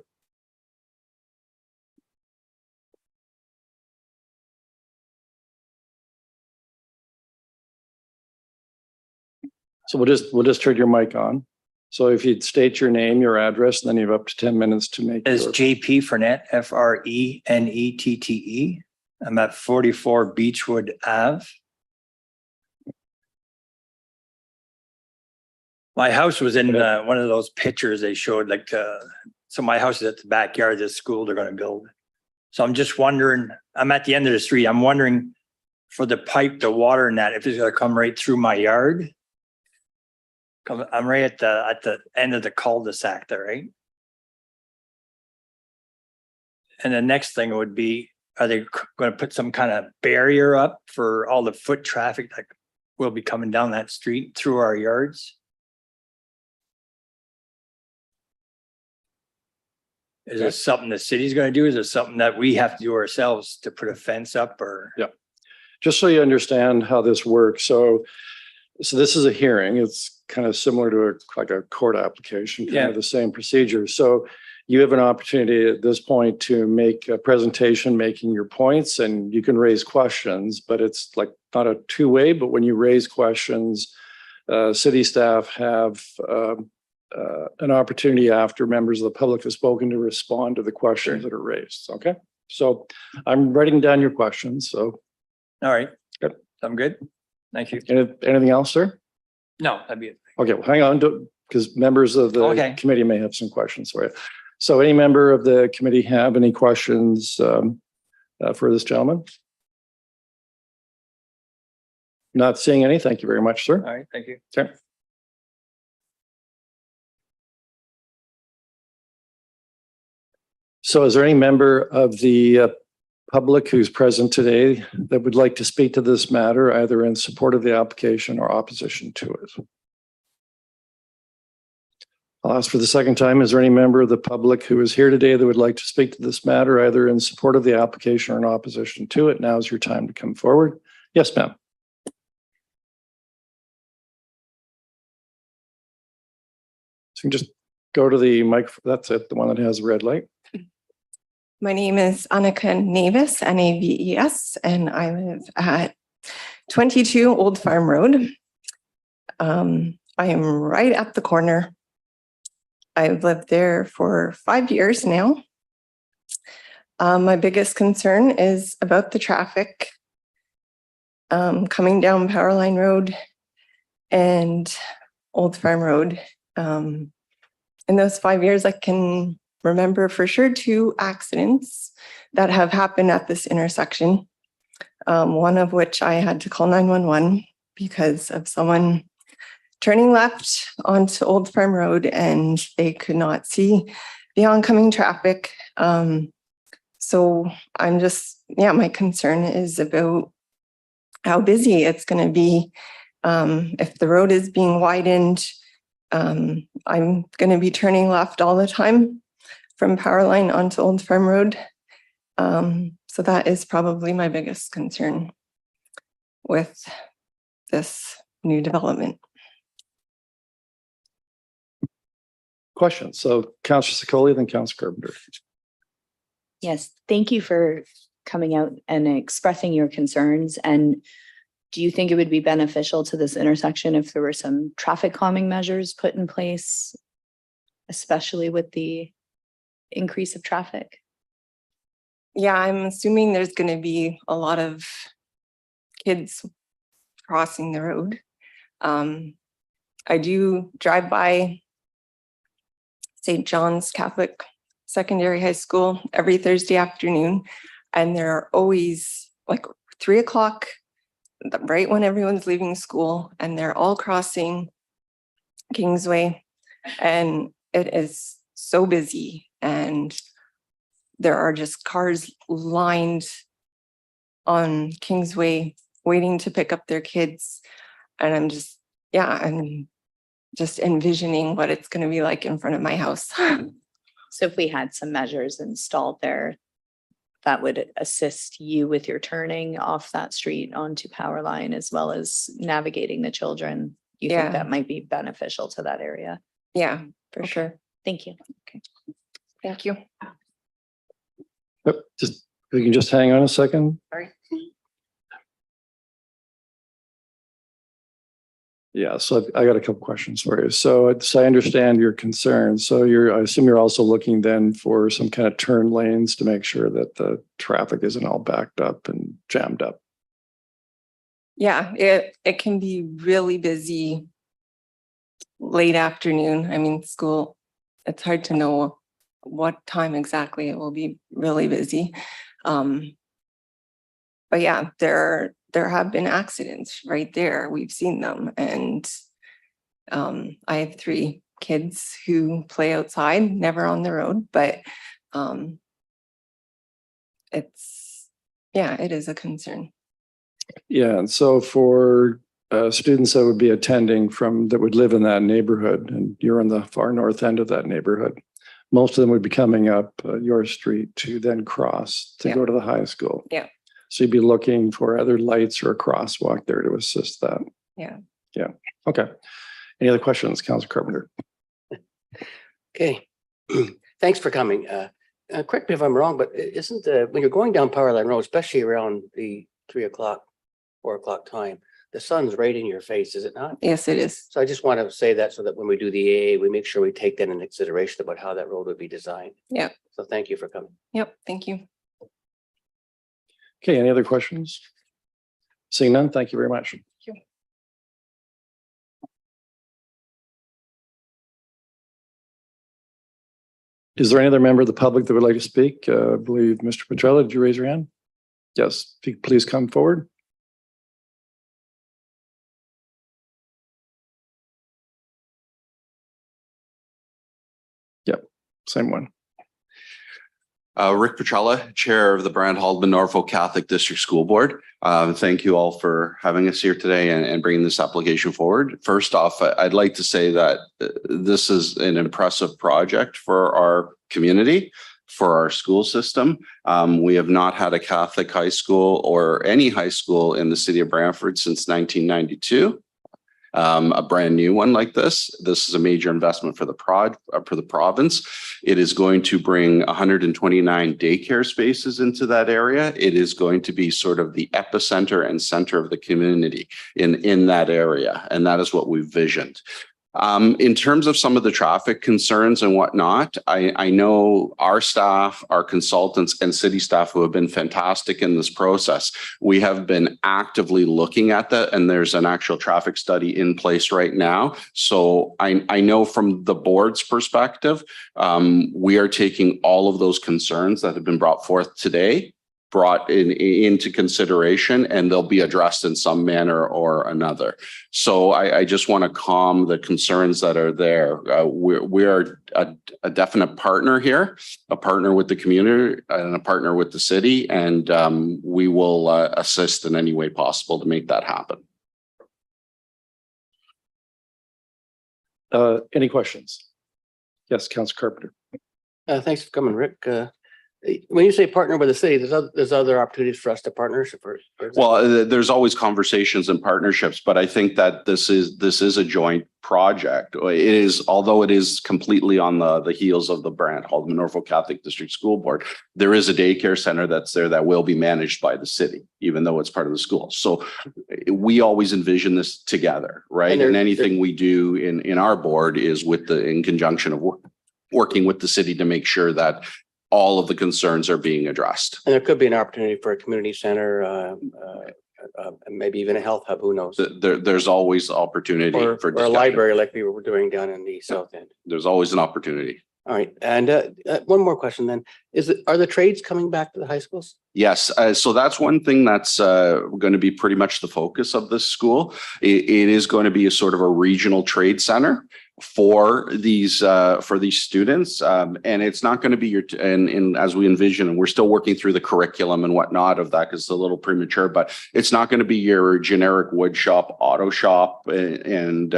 So we'll just turn your mic on. So if you'd state your name, your address, and then you have up to 10 minutes to make. Is your- JP Frenette, FRENETTE. I'm at 44 Beechwood Ave. My house was in one of those pictures they showed, like, so my house is at the backyard of this school they're going to build. So I'm just wondering, I'm at the end of the street. I'm wondering for the pipe, the water and that, if it's going to come right through my yard. I'm right at the end of the cul-de-sac there, right? And the next thing would be, are they going to put some kind of barrier up for all the foot traffic that will be coming down that street through our yards? Is it something the city's going to do? Is it something that we have to do ourselves to put a fence up or? Yeah. Just so you understand how this works. So this is a hearing. It's kind of similar to like a court application, kind of the same procedure. So you have an opportunity at this point to make a presentation, making your points, and you can raise questions, but it's like not a two-way, but when you raise questions, city staff have an opportunity after members of the public have spoken to respond to the questions that are raised. Okay. So I'm writing down your questions. So. All right. Good. I'm good. Thank you. Anything else, sir? No, that'd be it. Okay, well, hang on, because members of the Okay. committee may have some questions for you. So any member of the committee have any questions for this gentleman? Not seeing any. Thank you very much, sir. All right, thank you. Okay. So is there any member of the public who's present today that would like to speak to this matter, either in support of the application or opposition to it? I'll ask for the second time. Is there any member of the public who is here today that would like to speak to this matter, either in support of the application or in opposition to it? Now is your time to come forward. Yes, ma'am. So you can just go to the microphone. That's it, the one that has a red light. My name is Annika Navis, Naves, and I live at 22 Old Farm Road. I am right at the corner. I've lived there for 5 years now. My biggest concern is about the traffic coming down Powerline Road and Old Farm Road. In those 5 years, I can remember for sure 2 accidents that have happened at this intersection. One of which I had to call 911 because of someone turning left onto Old Farm Road and they could not see the oncoming traffic. So I'm just, my concern is about how busy it's going to be. If the road is being widened, I'm going to be turning left all the time from Powerline onto Old Farm Road. So that is probably my biggest concern with this new development. Questions? So Councillor Secoli, then Councillor Carpenter. Yes, thank you for coming out and expressing your concerns. And do you think it would be beneficial to this intersection if there were some traffic calming measures put in place, especially with the increase of traffic? Yeah, I'm assuming there's going to be a lot of kids crossing the road. I do drive by St. John's Catholic Secondary High School every Thursday afternoon, and there are always like 3 o'clock, right when everyone's leaving school, and they're all crossing Kingsway, and it is so busy, and there are just cars lined on Kingsway waiting to pick up their kids. And I'm just envisioning what it's going to be like in front of my house. So if we had some measures installed there, that would assist you with your turning off that street onto Powerline, as well as navigating the children. You Yeah. think that might be beneficial to that area? Yeah, For Okay. sure. Thank you. thank you. Yep, just, we can just hang on a second. Sorry. Yeah, so I got a couple questions for you. So I understand your concerns. So I assume you're also looking then for some kind of turn lanes to make sure that the traffic isn't all backed up and jammed up. Yeah, it can be really busy late afternoon. I mean, school, it's hard to know what time exactly it will be really busy. But yeah, there have been accidents right there. We've seen them. And I have 3 kids who play outside, never on the road, but it is a concern. Yeah, and so for students that would be attending that would live in that neighborhood, and you're in the far north end of that neighborhood, most of them would be coming up your street to then cross to Yeah. go to the high school. Yeah. So you'd be looking for other lights or a crosswalk there to assist that. Yeah. Yeah. Okay. Any other questions, Councilor Carpenter? Okay, thanks for coming. Correct me if I'm wrong, but isn't when you're going down Powerline Road, especially around the 3 o'clock, 4 o'clock time, the sun's right in your face, is it not? Yes, it is. So I just want to say that so that when we do the AA, we make sure we take that into consideration about how that road would be designed. Yeah. So thank you for coming. Yep. Thank you. Okay, any other questions? Seeing none, thank you very much. you. Is there any other member of the public that would like to speak? I believe Mr. Petrella, did you raise your hand? Yes, if you could please come forward. Same one. Rick Petrella, Chair of the Brand Haldeman Norfolk Catholic District School Board. Thank you all for having us here today and bringing this application forward. First off, I'd like to say that this is an impressive project for our community, for our school system. We have not had a Catholic high school or any high school in the city of Brantford since 1992. A brand new one like this. This is a major investment for the province. It is going to bring 129 daycare spaces into that area. It is going to be sort of the epicenter and center of the community in that area. And that is what we've visioned. In terms of some of the traffic concerns and whatnot, I know our staff, our consultants and city staff who have been fantastic in this process. We have been actively looking at that, and there's an actual traffic study in place right now. So I know from the board's perspective, we are taking all of those concerns that have been brought forth today, brought into consideration, and they'll be addressed in some manner or another. So I just want to calm the concerns that are there. We are a definite partner here, a partner with the community and a partner with the city, and we will assist in any way possible to make that happen. Any questions? Yes, Councilor Carpenter. Thanks for coming, Rick. When you say partner with the city, there's other opportunities for us to partnership. Well, there's always conversations and partnerships, but I think that this is a joint project. It is, although it is completely on the heels of the Brant Haldeman Norfolk Catholic District School Board, there is a daycare center that's there that will be managed by the city, even though it's part of the school. So we always envision this together, right? And anything we do in our board is in conjunction of working with the city to make sure that all of the concerns are being addressed. And there could be an opportunity for a community center, maybe even a health hub, who knows? There's always opportunity or for a library like we were doing down in the south end. There's always an opportunity. All right. And one more question then. Are the trades coming back to the high schools? Yes. So that's one thing that's going to be pretty much the focus of this school. It is going to be a sort of a regional trade center for these students. And it's not going to be and as we envision, and we're still working through the curriculum and whatnot of that because it's a little premature, but it's not going to be your generic wood shop, auto shop and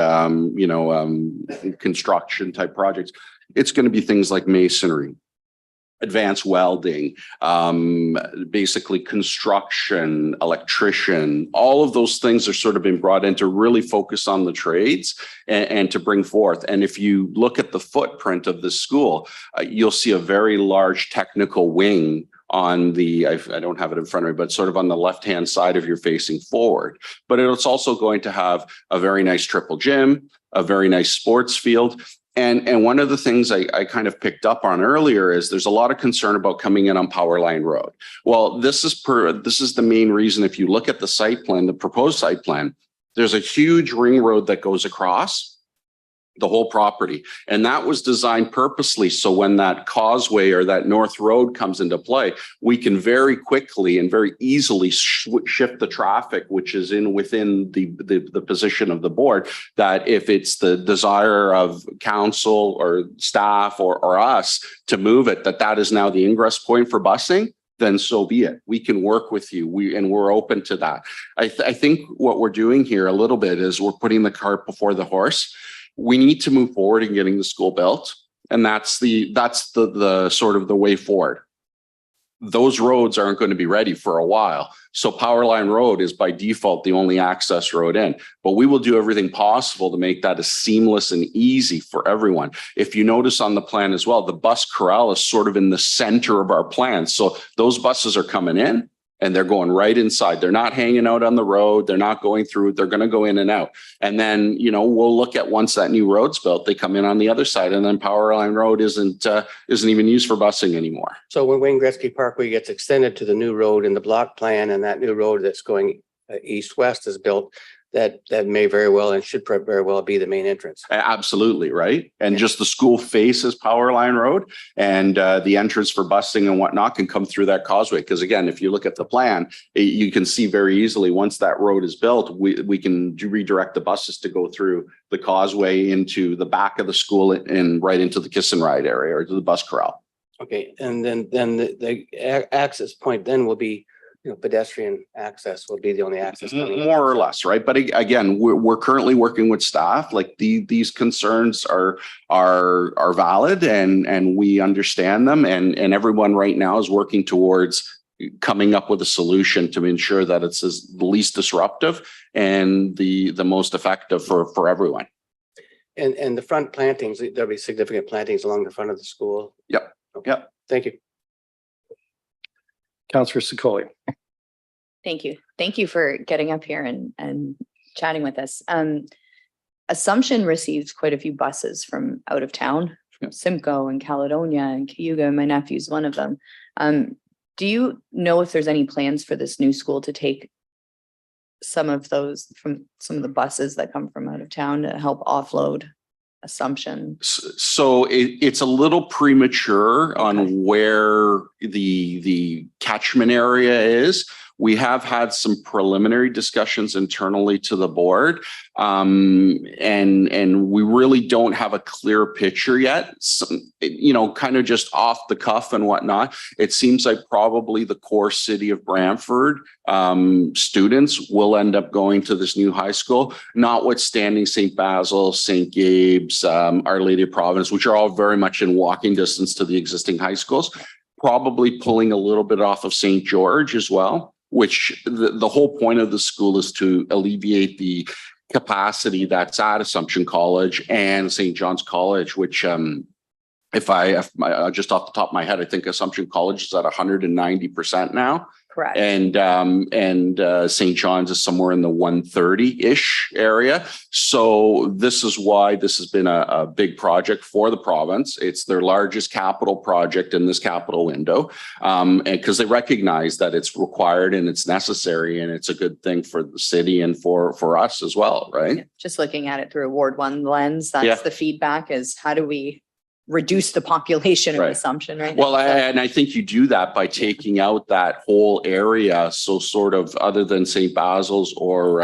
construction type projects. It's going to be things like masonry, advanced welding, basically construction, electrician, all of those things are sort of been brought in to really focus on the trades and to bring forth. And if you look at the footprint of the school, you'll see a very large technical wing on the, I don't have it in front of me, but sort of on the left-hand side of your facing forward. But it's also going to have a very nice triple gym, a very nice sports field. And one of the things I kind of picked up on earlier is there's a lot of concern about coming in on Powerline Road. Well, this is the main reason. If you look at the site plan, the proposed site plan, there's a huge ring road that goes across the whole property. And that was designed purposely so when that causeway or that north road comes into play, we can very quickly and very easily shift the traffic, which is within the position of the board, that if it's the desire of council or staff or us to move it, that is now the ingress point for busing, then so be it. We can work with you. We're open to that. I think what we're doing here a little bit is we're putting the cart before the horse. We need to move forward in getting the school built. And that's the sort of the way forward. Those roads aren't going to be ready for a while. So Powerline Road is by default the only access road in, but we will do everything possible to make that as seamless and easy for everyone. If you notice on the plan as well, the bus corral is sort of in the center of our plan. So those buses are coming in and they're going right inside. They're not hanging out on the road. They're not going through. They're going to go in and out. And then, we'll look at once that new road's built, they come in on the other side, and then Powerline Road isn't even used for busing anymore. So when Wayne Gretzky Parkway gets extended to the new road in the block plan and that new road that's going east-west is built, that may very well and should very well be the main entrance. Absolutely, right? And Yeah. just the school faces Power Line Road, and the entrance for busing and whatnot can come through that causeway. Because again, if you look at the plan, you can see very easily, once that road is built, we can redirect the buses to go through the causeway into the back of the school and right into the kiss and ride area or to the bus corral. Okay, and then the access point then will be, pedestrian access will be the only access coming in. More or less, right? But again, we're currently working with staff. Like these concerns are valid, and we understand them, and everyone right now is working towards coming up with a solution to ensure that it's as least disruptive and the most effective for everyone. And the front plantings, there'll be significant plantings along the front of the school. Yep. Okay. Yep. Thank you. Councillor Sikoli. Thank you. Thank you for getting up here and chatting with us. Assumption receives quite a few buses from out of town, from Simcoe and Caledonia and Cayuga. My nephew's one of them. Do you know if there's any plans for this new school to take some of those from some of the buses that come from out of town to help offload Assumption? So it's a little premature on where the catchment area is. We have had some preliminary discussions internally to the board, and we really don't have a clear picture yet. Kind of just off the cuff and whatnot. It seems like probably the core city of Brantford students will end up going to this new high school, notwithstanding St. Basil, St. Gabe's, Our Lady of Providence, which are all very much in walking distance to the existing high schools. Probably pulling a little bit off of St. George as well, which the whole point of the school is to alleviate the capacity that's at Assumption College and St. John's College, which if I just off the top of my head, I think Assumption College is at 190% now. Correct. And St. John's is somewhere in the 130-ish area. So this is why this has been a big project for the province. It's their largest capital project in this capital window, and because they recognize that it's required and it's necessary and it's a good thing for the city and for us as well, right? Just looking at it through a Ward 1 lens, that's Yeah. the feedback is how do we reduce the population of Right. Assumption, right? Well, now? So- and I think you do that by taking out that whole area. So sort of other than St. Basil's or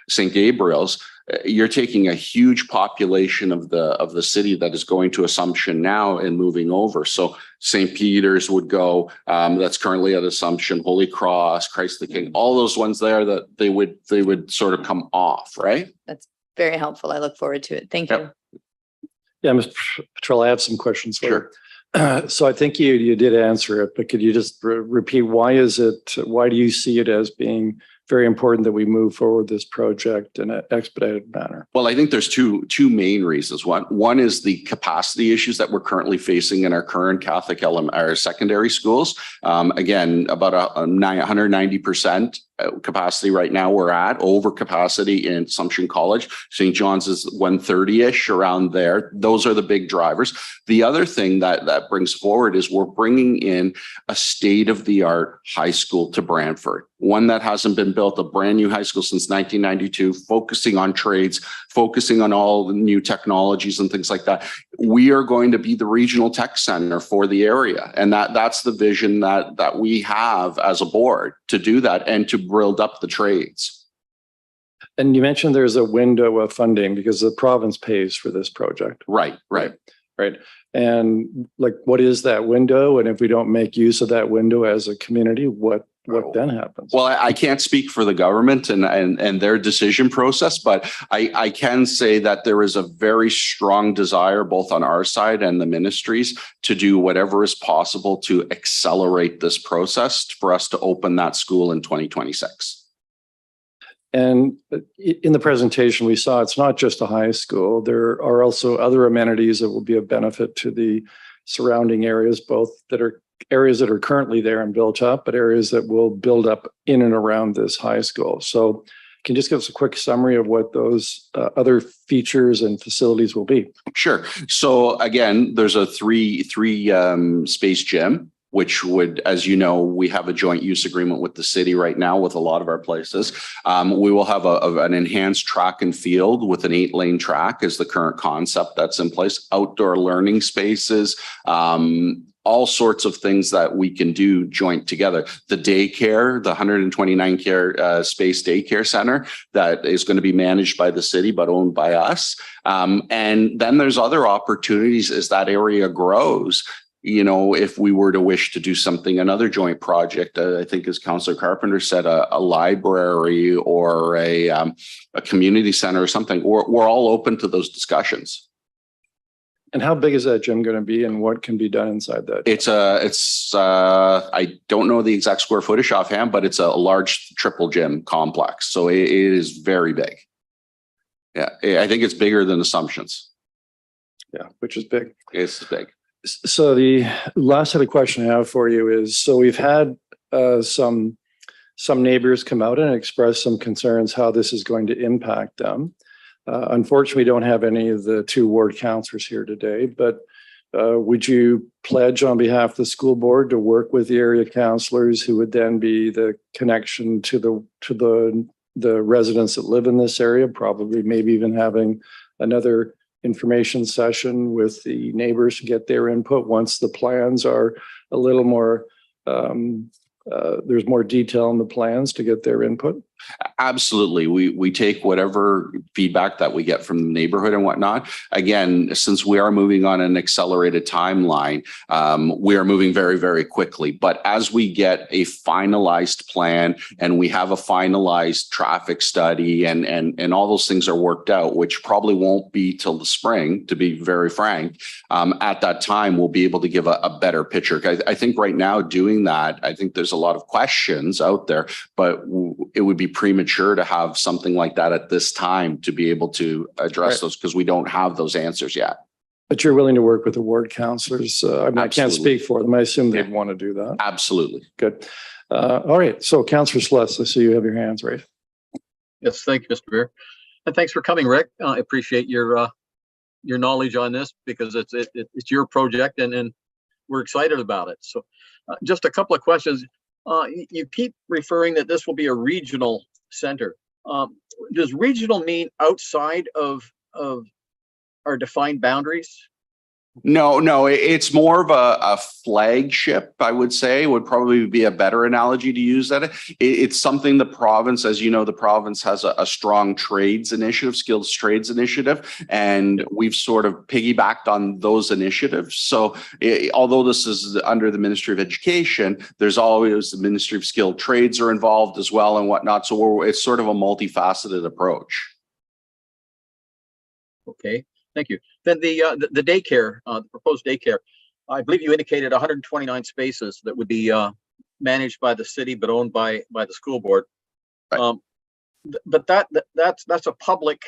St. Gabriel's, you're taking a huge population of the city that is going to Assumption now and moving over. So St. Peter's would go, that's currently at Assumption, Holy Cross, Christ the King, all those ones there that they would sort of come off, right? That's very helpful. I look forward to it. Thank you. Yep. Yeah, Mr. Petrell, I have some questions for Sure. you. So I think you did answer it, but could you just repeat, why do you see it as being very important that we move forward this project in an expedited manner? Well, I think there's two main reasons. One is the capacity issues that we're currently facing in our current Catholic our secondary schools. Again, about 190% capacity right now we're at, over capacity in Assumption College. St. John's is 130-ish, around there. Those are the big drivers. The other thing that brings forward is we're bringing in a state-of-the-art high school to Brantford, one that hasn't been built, a brand new high school since 1992, focusing on trades, focusing on all the new technologies and things like that. We are going to be the regional tech center for the area. And that's the vision that we have as a board, to do that and to build up the trades. And you mentioned there's a window of funding because the province pays for this project. Right. Right. And like, what is that window? And if we don't make use of that window as a community, what then happens? Well, I can't speak for the government and their decision process, but I can say that there is a very strong desire both on our side and the ministries to do whatever is possible to accelerate this process for us to open that school in 2026. And in the presentation, we saw it's not just a high school. There are also other amenities that will be of benefit to the surrounding areas, both that are areas that are currently there and built up, but areas that will build up in and around this high school. So can you just give us a quick summary of what those other features and facilities will be? Sure. So again, there's a three space gym. which would, as you know, we have a joint use agreement with the city right now with a lot of our places. We will have an enhanced track and field with an 8-lane track is the current concept that's in place. Outdoor learning spaces, all sorts of things that we can do joint together. The daycare, the 129 care space daycare center that is going to be managed by the city but owned by us. And then there's other opportunities as that area grows. You know, if we were to wish to do something, another joint project, I think as Councillor Carpenter said, a library or a community center or something, we're all open to those discussions. And how big is that gym going to be and what can be done inside that? I don't know the exact square footage offhand, but it's a large triple gym complex. So it is very big. Yeah, I think it's bigger than Assumptions. Yeah, which is big. It's big. So the last set of question I have for you is, so we've had some neighbors come out and express some concerns how this is going to impact them. Unfortunately, we don't have any of the 2 ward councillors here today, but would you pledge on behalf of the school board to work with the area councillors who would then be the connection to the residents that live in this area, probably maybe even having another information session with the neighbors to get their input once the plans are a little more, there's more detail in the plans to get their input? Absolutely. We take whatever feedback that we get from the neighborhood and whatnot. Again, since we are moving on an accelerated timeline, we are moving very, very quickly. But as we get a finalized plan and we have a finalized traffic study and all those things are worked out, which probably won't be till the spring, to be very frank, at that time, we'll be able to give a better picture. I think right now doing that, I think there's a lot of questions out there, but it would be premature to have something like that at this time to be able to address those because we don't have those answers yet. But you're willing to work with the ward councillors? I mean, I can't Absolutely. speak for them. I assume they'd want to do that. Absolutely. Good. All right. So Councillor Sluss, I see you have your hands raised. Yes, thank you, Mr. Mayor. And thanks for coming, Rick. I appreciate your knowledge on this because it's your project and we're excited about it. So just a couple of questions. You keep referring that this will be a regional center. Does regional mean outside of our defined boundaries? No, it's more of a flagship, I would say, would probably be a better analogy to use that. It's something the province, as you know, the province has a strong trades initiative, skills trades initiative, and we've sort of piggybacked on those initiatives. So although this is under the Ministry of Education, there's always the Ministry of Skilled Trades are involved as well and whatnot. So it's sort of a multifaceted approach. Okay, thank you. Then the daycare, the proposed daycare, I believe you indicated 129 spaces that would be managed by the city but owned by the school board. Right. But that's a public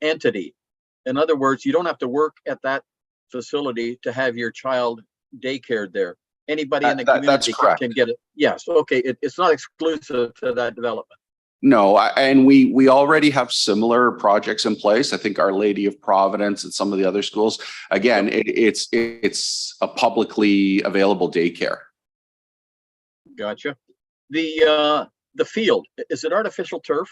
entity. In other words, you don't have to work at that facility to have your child daycared there. Anybody in the community can get it. Yes, okay. It's not exclusive to that development. No, and we already have similar projects in place. I think Our Lady of Providence and some of the other schools. Again, it's a publicly available daycare. Gotcha. The field, is it artificial turf?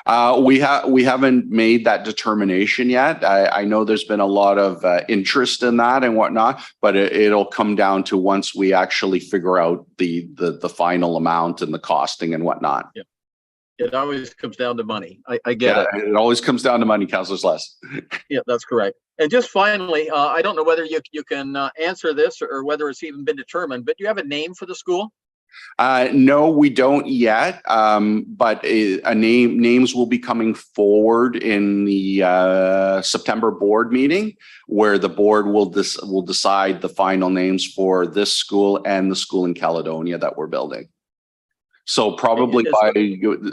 We haven't made that determination yet. I know there's been a lot of interest in that and whatnot, but it'll come down to once we actually figure out the final amount and the costing and whatnot. Yeah. It always comes down to money. I get it. It always comes down to money, Councillor Sluss. Yeah, that's correct. And just finally, I don't know whether you can answer this or whether it's even been determined, but do you have a name for the school? No, we don't yet. But names will be coming forward in the September board meeting, where the board will decide the final names for this school and the school in Caledonia that we're building. So probably It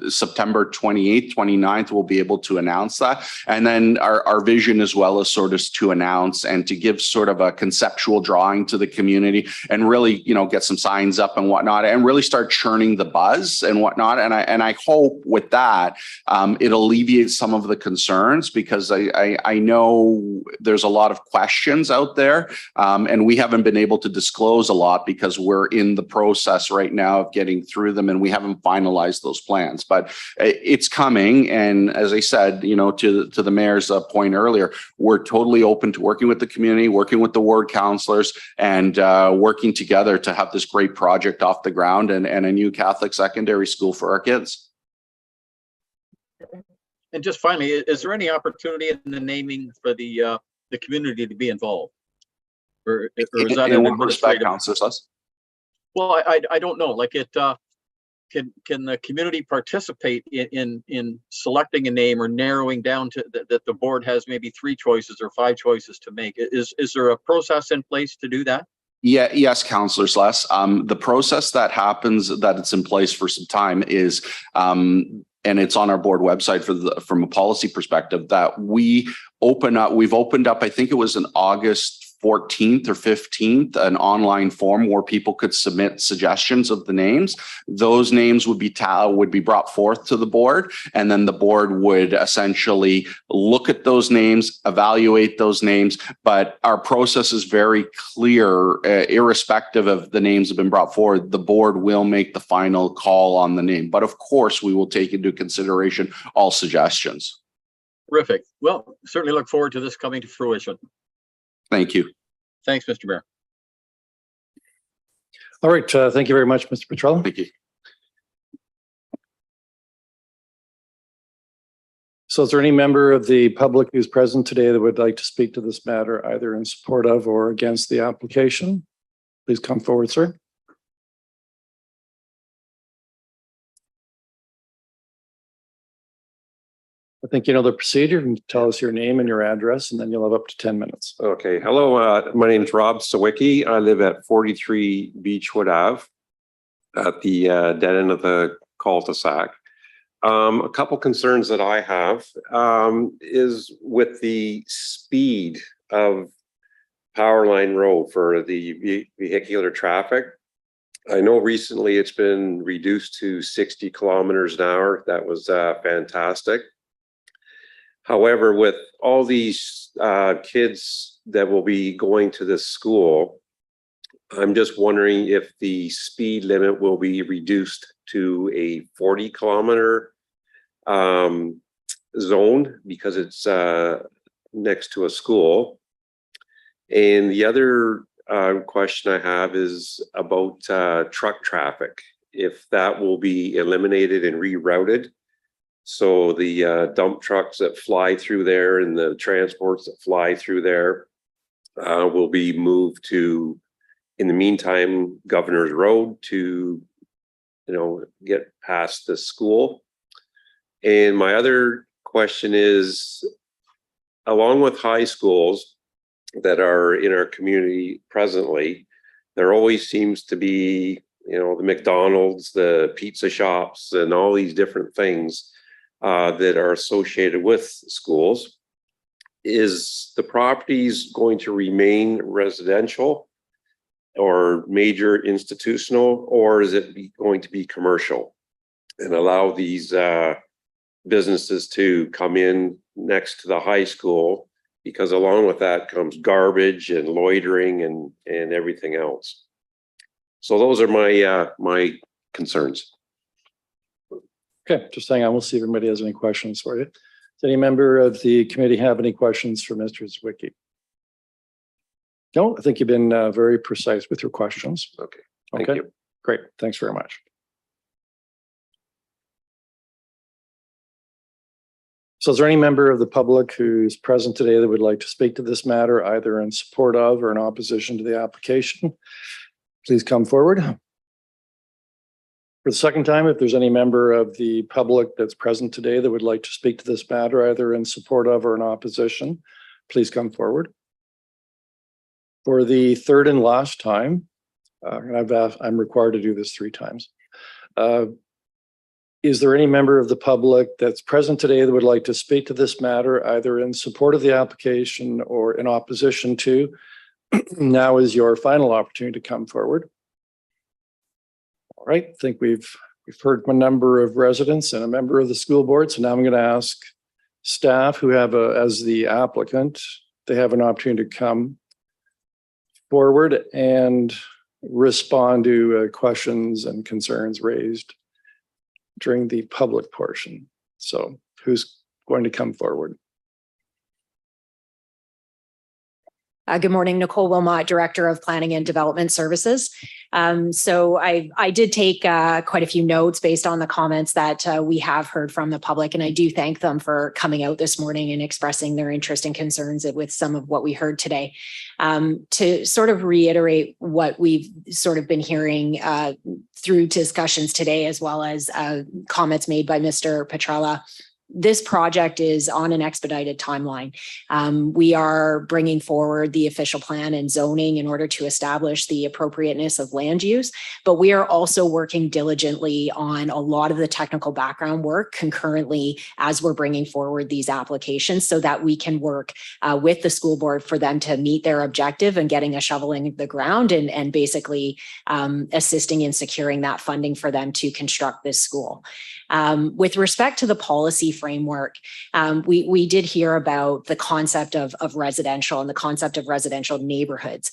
by September 28th, 29th, we'll be able to announce that. And then our vision as well is sort of to announce and to give sort of a conceptual drawing to the community and really, get some signs up and whatnot and really start churning the buzz and whatnot. And I hope with that, it alleviates some of the concerns because I know there's a lot of questions out there and we haven't been able to disclose a lot because we're in the process right now of getting through them and we haven't finalized those plans, but it's coming. And as I said, to the mayor's point earlier, we're totally open to working with the community, working with the ward councillors and working together to have this great project off the ground and a new Catholic secondary school for our kids. And just finally, is there any opportunity in the naming for the community to be involved? Or is that in an what respect, administrative? Councillor Sluss? Well, I don't know. Like can the community participate in selecting a name or narrowing down to that the board has maybe 3 choices or 5 choices to make? Is there a process in place to do that? Yeah, yes, Councillor Sluss. The process that happens, that it's in place for some time is, and it's on our board website from a policy perspective, that we've opened up, I think it was in August 14th or 15th, an online form where people could submit suggestions of the names. Those names would be brought forth to the board, and then the board would essentially look at those names, evaluate those names. But our process is very clear, irrespective of the names have been brought forward, the board will make the final call on the name. But of course, we will take into consideration all suggestions. Terrific. Well, certainly look forward to this coming to fruition. Thank you. Thanks, Mr. Mayor. All right. Thank you very much, Mr. Petrella. Thank you. So is there any member of the public who's present today that would like to speak to this matter, either in support of or against the application? Please come forward, sir. I think you know the procedure. You can tell us your name and your address, and then you'll have up to 10 minutes. Okay. Hello. My name is Rob Sawicki. I live at 43 Beechwood Ave at the dead end of the cul-de-sac. A couple concerns that I have is with the speed of Powerline Road for the vehicular traffic. I know recently it's been reduced to 60 kilometers an hour. That was fantastic. However, with all these kids that will be going to this school, I'm just wondering if the speed limit will be reduced to a 40-kilometer zone because it's next to a school. And the other question I have is about truck traffic, if that will be eliminated and rerouted. So the dump trucks that fly through there and the transports that fly through there will be moved to, in the meantime, Governor's Road to, get past the school. And my other question is, along with high schools that are in our community presently, there always seems to be, the McDonald's, the pizza shops, and all these different things that are associated with schools. Is the properties going to remain residential or major institutional, or is it going to be commercial and allow these businesses to come in next to the high school? Because along with that comes garbage and loitering and everything else. So those are my concerns. Okay, just hang on. We'll see if anybody has any questions for you. Does any member of the committee have any questions for Mr. Sawicki? No, I think you've been very precise with your questions. Okay, thank you. Great. Thanks very much. So is there any member of the public who's present today that would like to speak to this matter, either in support of or in opposition to the application? Please come forward. For the second time, if there's any member of the public that's present today that would like to speak to this matter, either in support of or in opposition, please come forward. For the third and last time, I'm required to do this 3 times. Is there any member of the public that's present today that would like to speak to this matter, either in support of the application or in opposition to? Now is your final opportunity to come forward. All right, I think we've heard from a number of residents and a member of the school board. So now I'm going to ask staff who have as the applicant, they have an opportunity to come forward and respond to questions and concerns raised during the public portion. So who's going to come forward? Good morning, Nicole Wilmot, Director of Planning and Development Services. So I did take quite a few notes based on the comments that we have heard from the public, and I do thank them for coming out this morning and expressing their interest and concerns with some of what we heard today. To sort of reiterate what we've sort of been hearing through discussions today, as well as comments made by Mr. Petrella. This project is on an expedited timeline. We are bringing forward the official plan and zoning in order to establish the appropriateness of land use, but we are also working diligently on a lot of the technical background work concurrently as we're bringing forward these applications so that we can work with the school board for them to meet their objective and getting a shovel in the ground and basically assisting in securing that funding for them to construct this school. With respect to the policy framework, we did hear about the concept of residential and the concept of residential neighborhoods.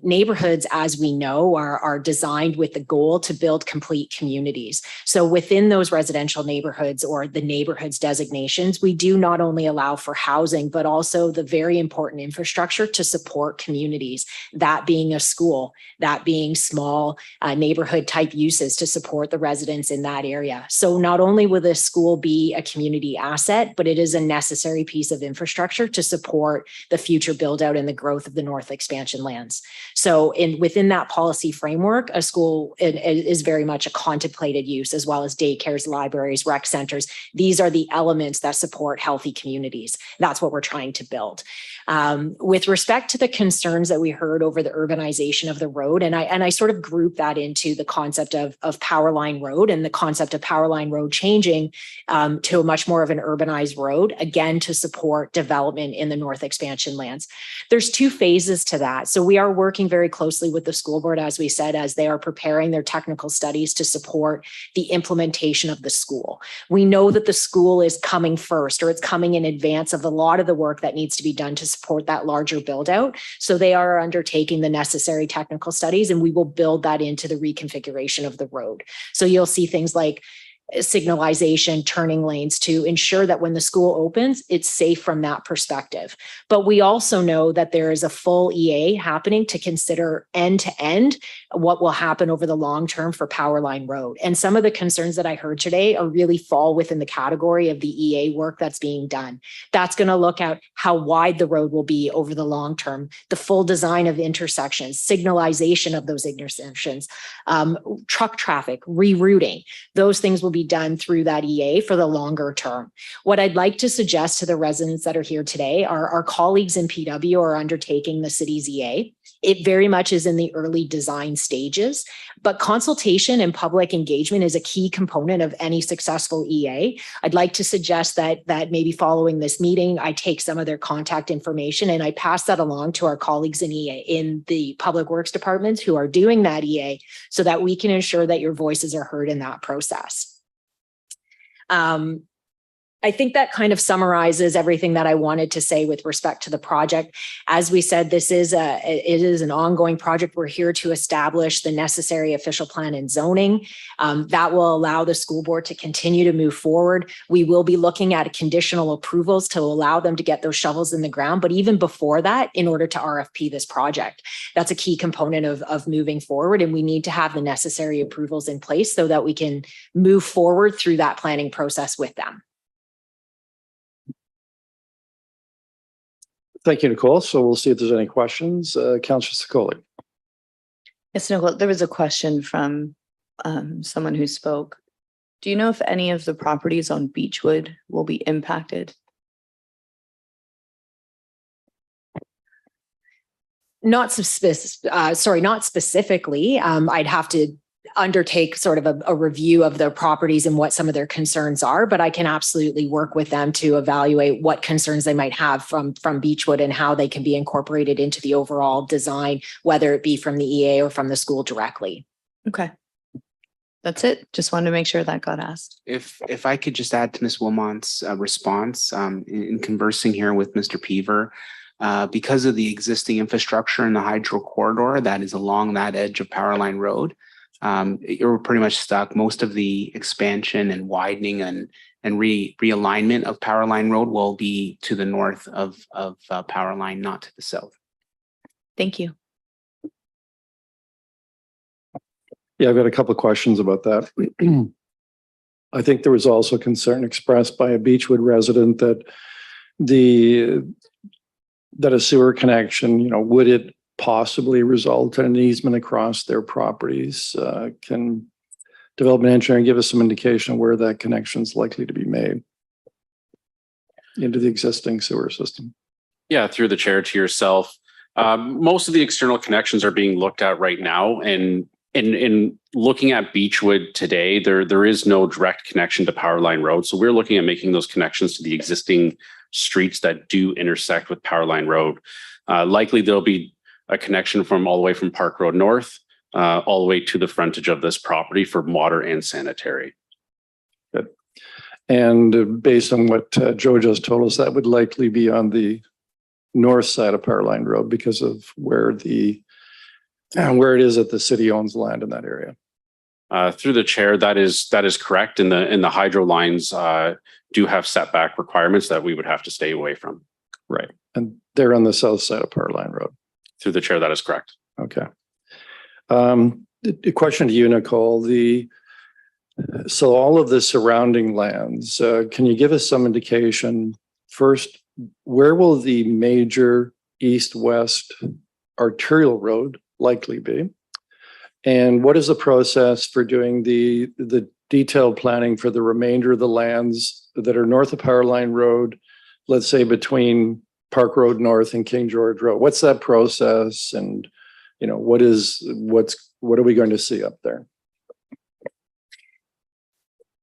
Neighborhoods, as we know, are designed with the goal to build complete communities. So within those residential neighborhoods or the neighborhoods designations, we do not only allow for housing, but also the very important infrastructure to support communities, that being a school, that being small neighborhood type uses to support the residents in that area. So not only will this school be a community asset, but it is a necessary piece of infrastructure to support the future build out and the growth of the North Expansion lands. So within that policy framework, a school is very much a contemplated use, as well as daycares, libraries, rec centers. These are the elements that support healthy communities. That's what we're trying to build. With respect to the concerns that we heard over the urbanization of the road, and I sort of group that into the concept of Powerline Road and the concept of Powerline Road changing to a much more of an urbanized road, again, to support development in the North Expansion lands. There's two phases to that. So we are working very closely with the school board, as we said, as they are preparing their technical studies to support the implementation of the school. We know that the school is coming first, or it's coming in advance of a lot of the work that needs to be done to support that larger build out. So they are undertaking the necessary technical studies, and we will build that into the reconfiguration of the road. So you'll see things like signalization, turning lanes to ensure that when the school opens, it's safe from that perspective. But we also know that there is a full EA happening to consider end to end what will happen over the long term for Powerline Road. And some of the concerns that I heard today are really fall within the category of the EA work that's being done. That's going to look at how wide the road will be over the long term, the full design of intersections, signalization of those intersections, truck traffic, rerouting. Those things will be done through that EA for the longer term. What I'd like to suggest to the residents that are here today, our colleagues in PW are undertaking the city's EA. It very much is in the early design stages, but consultation and public engagement is a key component of any successful EA. I'd like to suggest that maybe following this meeting, I take some of their contact information and I pass that along to our colleagues in EA, in the public works departments who are doing that EA, so that we can ensure that your voices are heard in that process. I think that kind of summarizes everything that I wanted to say with respect to the project. As we said, it is an ongoing project. We're here to establish the necessary official plan and zoning that will allow the school board to continue to move forward. We will be looking at conditional approvals to allow them to get those shovels in the ground. But even before that, in order to RFP this project, that's a key component of moving forward. And we need to have the necessary approvals in place so that we can move forward through that planning process with them. Thank you, Nicole. So we'll see if there's any questions. Councillor Sicoli. Yes, Nicole, there was a question from someone who spoke. Do you know if any of the properties on Beechwood will be impacted? Not specifically. I'd have to undertake sort of a review of their properties and what some of their concerns are, but I can absolutely work with them to evaluate what concerns they might have from Beechwood and how they can be incorporated into the overall design, whether it be from the EA or from the school directly. Okay. That's it. Just wanted to make sure that got asked. If I could just add to Ms. Wilmot's response, in conversing here with Mr. Peaver, because of the existing infrastructure in the hydro corridor that is along that edge of Powerline Road, you're pretty much stuck. Most of the expansion and widening and realignment of Powerline Road will be to the north of Powerline, not to the south. Thank you. Yeah, I've got a couple of questions about that. I think there was also concern expressed by a Beechwood resident that a sewer connection, would it possibly result in an easement across their properties? Can development engineering give us some indication of where that connection is likely to be made into the existing sewer system? Yeah, through the chair to yourself. Most of the external connections are being looked at right now, and in looking at Beechwood today, there is no direct connection to Powerline Road. So we're looking at making those connections to the existing streets that do intersect with Powerline Road. Likely there'll be a connection from all the way from Park Road North, all the way to the frontage of this property for water and sanitary. Good. And based on what Joe just told us, that would likely be on the north side of Powerline Road because of where it is that the city owns land in that area. Through the chair, that is correct. And the hydro lines do have setback requirements that we would have to stay away from. Right. And they're on the south side of Powerline Road. Through the chair, that is correct. Okay. The question to you, Nicole, so all of the surrounding lands, can you give us some indication first, where will the major east-west arterial road likely be? And what is the process for doing the detailed planning for the remainder of the lands that are north of Powerline Road, let's say between Park Road North and King George Road? What's that process? And, what are we going to see up there?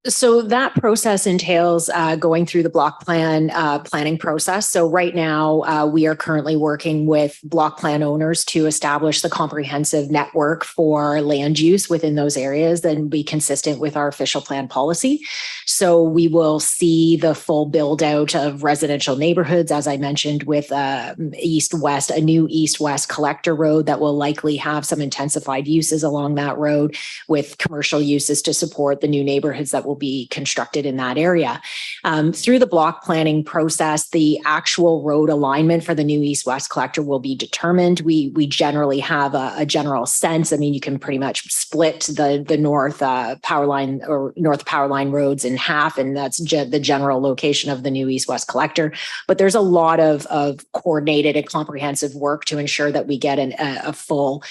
So that process entails going through the block plan planning process. So right now, we are currently working with block plan owners to establish the comprehensive network for land use within those areas and be consistent with our official plan policy. So we will see the full build out of residential neighborhoods, as I mentioned, with a new east-west collector road that will likely have some intensified uses along that road, with commercial uses to support the new neighborhoods that will be constructed in that area. Through the block planning process, the actual road alignment for the new east-west collector will be determined. We generally have a general sense. I mean, you can pretty much split the north power line or north power line roads in half, and that's the general location of the new east-west collector. But there's a lot of coordinated and comprehensive work to ensure that we get a full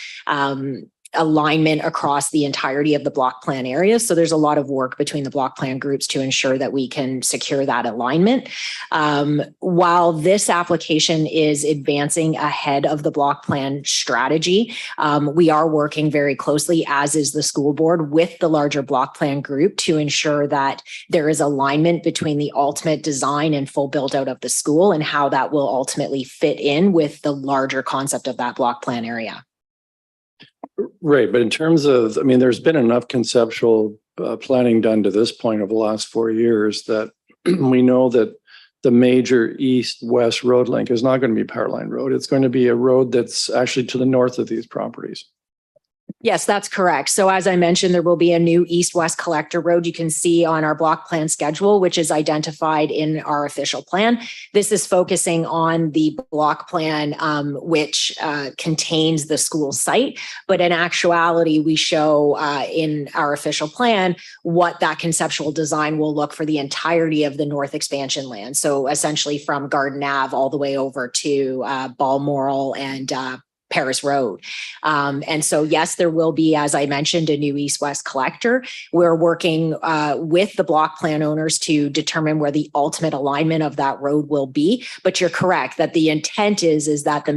alignment across the entirety of the block plan area. So there's a lot of work between the block plan groups to ensure that we can secure that alignment. While this application is advancing ahead of the block plan strategy, we are working very closely, as is the school board, with the larger block plan group to ensure that there is alignment between the ultimate design and full build out of the school and how that will ultimately fit in with the larger concept of that block plan area. Right. But in terms of, there's been enough conceptual planning done to this point over the last 4 years that we know that the major east-west road link is not going to be Powerline Road. It's going to be a road that's actually to the north of these properties. Yes, that's correct. So as I mentioned, there will be a new east-west collector road you can see on our block plan schedule, which is identified in our official plan. This is focusing on the block plan, which contains the school site. But in actuality, we show in our official plan what that conceptual design will look for the entirety of the north expansion land. So essentially from Garden Ave all the way over to Balmoral and Paris Road. And so, yes, there will be, as I mentioned, a new east-west collector. We're working with the block plan owners to determine where the ultimate alignment of that road will be. But you're correct that the intent is that the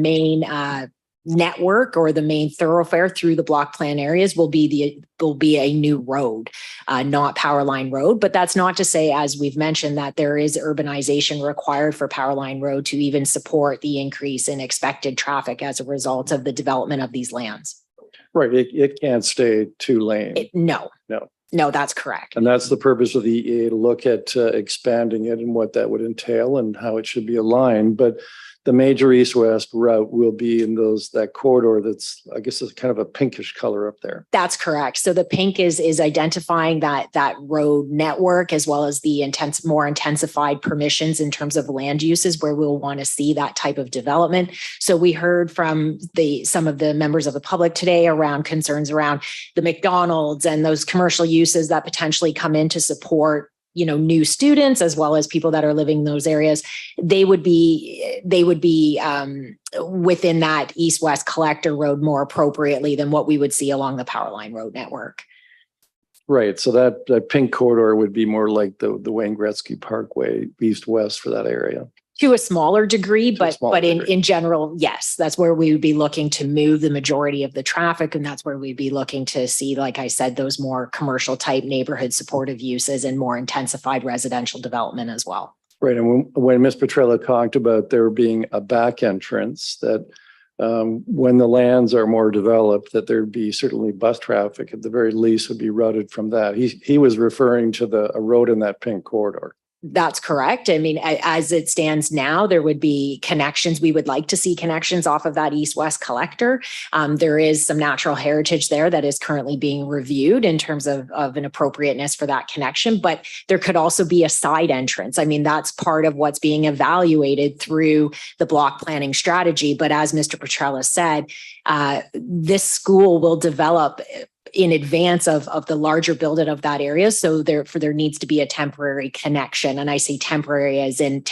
network or the main thoroughfare through the block plan areas will be a new road, not Powerline Road. But that's not to say, as we've mentioned, that there is urbanization required for Powerline Road to even support the increase in expected traffic as a result of the development of these lands. Right, it can't stay 2-lane. No. No. No, that's correct. And that's the purpose of the EA, to look at expanding it and what that would entail and how it should be aligned. But the major east-west route will be in that corridor that's, I guess, is kind of a pinkish color up there. That's correct. So the pink is identifying that road network, as well as the more intensified permissions in terms of land uses where we'll want to see that type of development. So we heard from some of the members of the public today around concerns around the McDonald's and those commercial uses that potentially come in to support new students, as well as people that are living in those areas. They would be within that east-west collector road more appropriately than what we would see along the Powerline Road network. Right. So that pink corridor would be more like the Wayne Gretzky Parkway, east-west for that area. To a smaller degree, but degree. in general, yes, that's where we would be looking to move the majority of the traffic. And that's where we'd be looking to see, like I said, those more commercial type neighborhood supportive uses and more intensified residential development as well. Right. And when Ms. Petrella talked about there being a back entrance, that when the lands are more developed, that there'd be certainly bus traffic at the very least would be routed from that. He was referring to a road in that pink corridor. That's correct. I mean, as it stands now, there would be connections. We would like to see connections off of that east-west collector. There is some natural heritage there that is currently being reviewed in terms of an appropriateness for that connection, but there could also be a side entrance. I mean, that's part of what's being evaluated through the block planning strategy. But as Mr. Petrella said, this school will develop in advance of the larger build-out of that area. So there needs to be a temporary connection. And I say temporary as in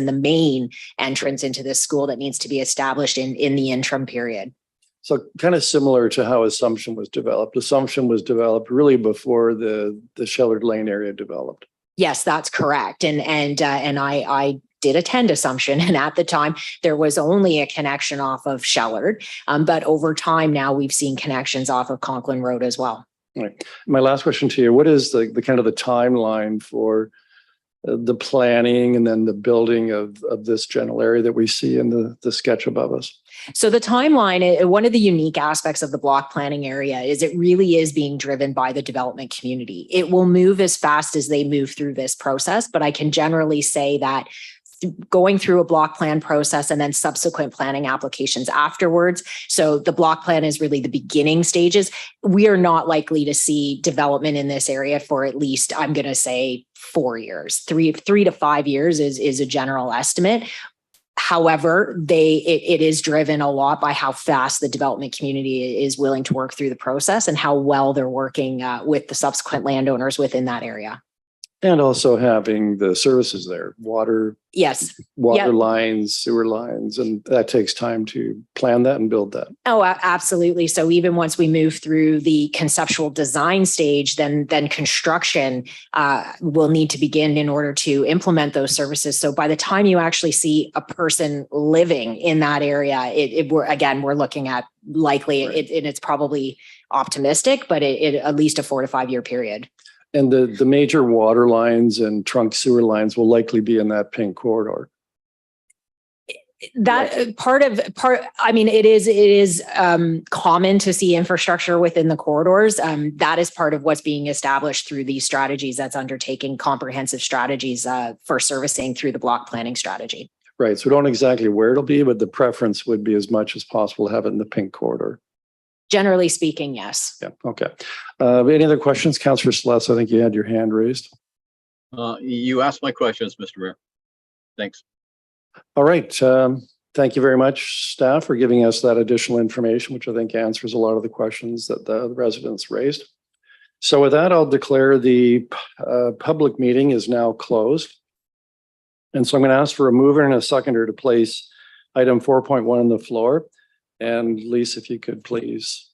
the main entrance into this school that needs to be established in the interim period. So kind of similar to how Assumption was developed. Assumption was developed really before the Shellard Lane area developed. Yes, that's correct. And I did attend Assumption, and at the time there was only a connection off of Shellard, but over time now we've seen connections off of Conklin Road as well. Right. My last question to you: what is the kind of the timeline for the planning and then the building of this general area that we see in the sketch above us? So the timeline, one of the unique aspects of the block planning area is it really is being driven by the development community. It will move as fast as they move through this process, but I can generally say that going through a block plan process and then subsequent planning applications afterwards. So the block plan is really the beginning stages. We are not likely to see development in this area for at least, I'm going to say 4 years, 3 to 5 years is a general estimate. However, it is driven a lot by how fast the development community is willing to work through the process and how well they're working with the subsequent landowners within that area. And also having the services there, water lines, sewer lines, and that takes time to plan that and build that. Oh, absolutely. So even once we move through the conceptual design stage, then construction will need to begin in order to implement those services. So by the time you actually see a person living in that area, we're looking at likely, right. It's probably optimistic, but it at least a 4 to 5 year period. And the major water lines and trunk sewer lines will likely be in that pink corridor. That I mean, it is common to see infrastructure within the corridors. That is part of what's being established through these strategies. That's undertaking comprehensive strategies for servicing through the block planning strategy. Right. So we don't exactly where it'll be, but the preference would be as much as possible to have it in the pink corridor. Generally speaking, yes. Yeah. Okay. Any other questions? Councillor Sluss, I think you had your hand raised. You asked my questions, Mr. Mayor. Thanks. All right. Thank you very much, staff, for giving us that additional information, which I think answers a lot of the questions that the residents raised. So with that, I'll declare the public meeting is now closed. And so I'm going to ask for a mover and a seconder to place item 4.1 on the floor. And Lisa, if you could please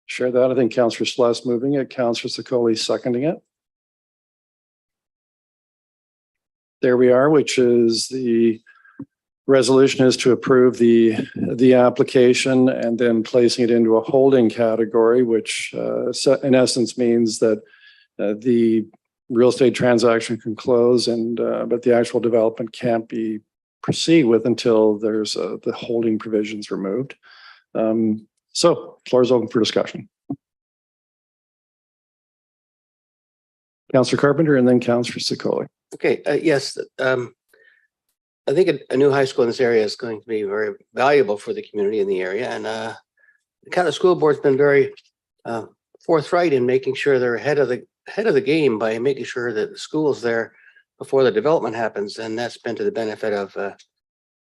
share that. I think Councillor Sluss moving it, Councillor Sicoli seconding it. There we are, which is the resolution is to approve the application and then placing it into a holding category, which in essence means that the real estate transaction can close but the actual development can't be proceed with until there's the holding provisions removed. So floor is open for discussion. Councillor Carpenter and then Councillor Sikoli. Okay, yes. I think a new high school in this area is going to be very valuable for the community in the area. And the Catholic School Board's been very forthright in making sure they're ahead of the game by making sure that the school's there before the development happens. And that's been to the benefit of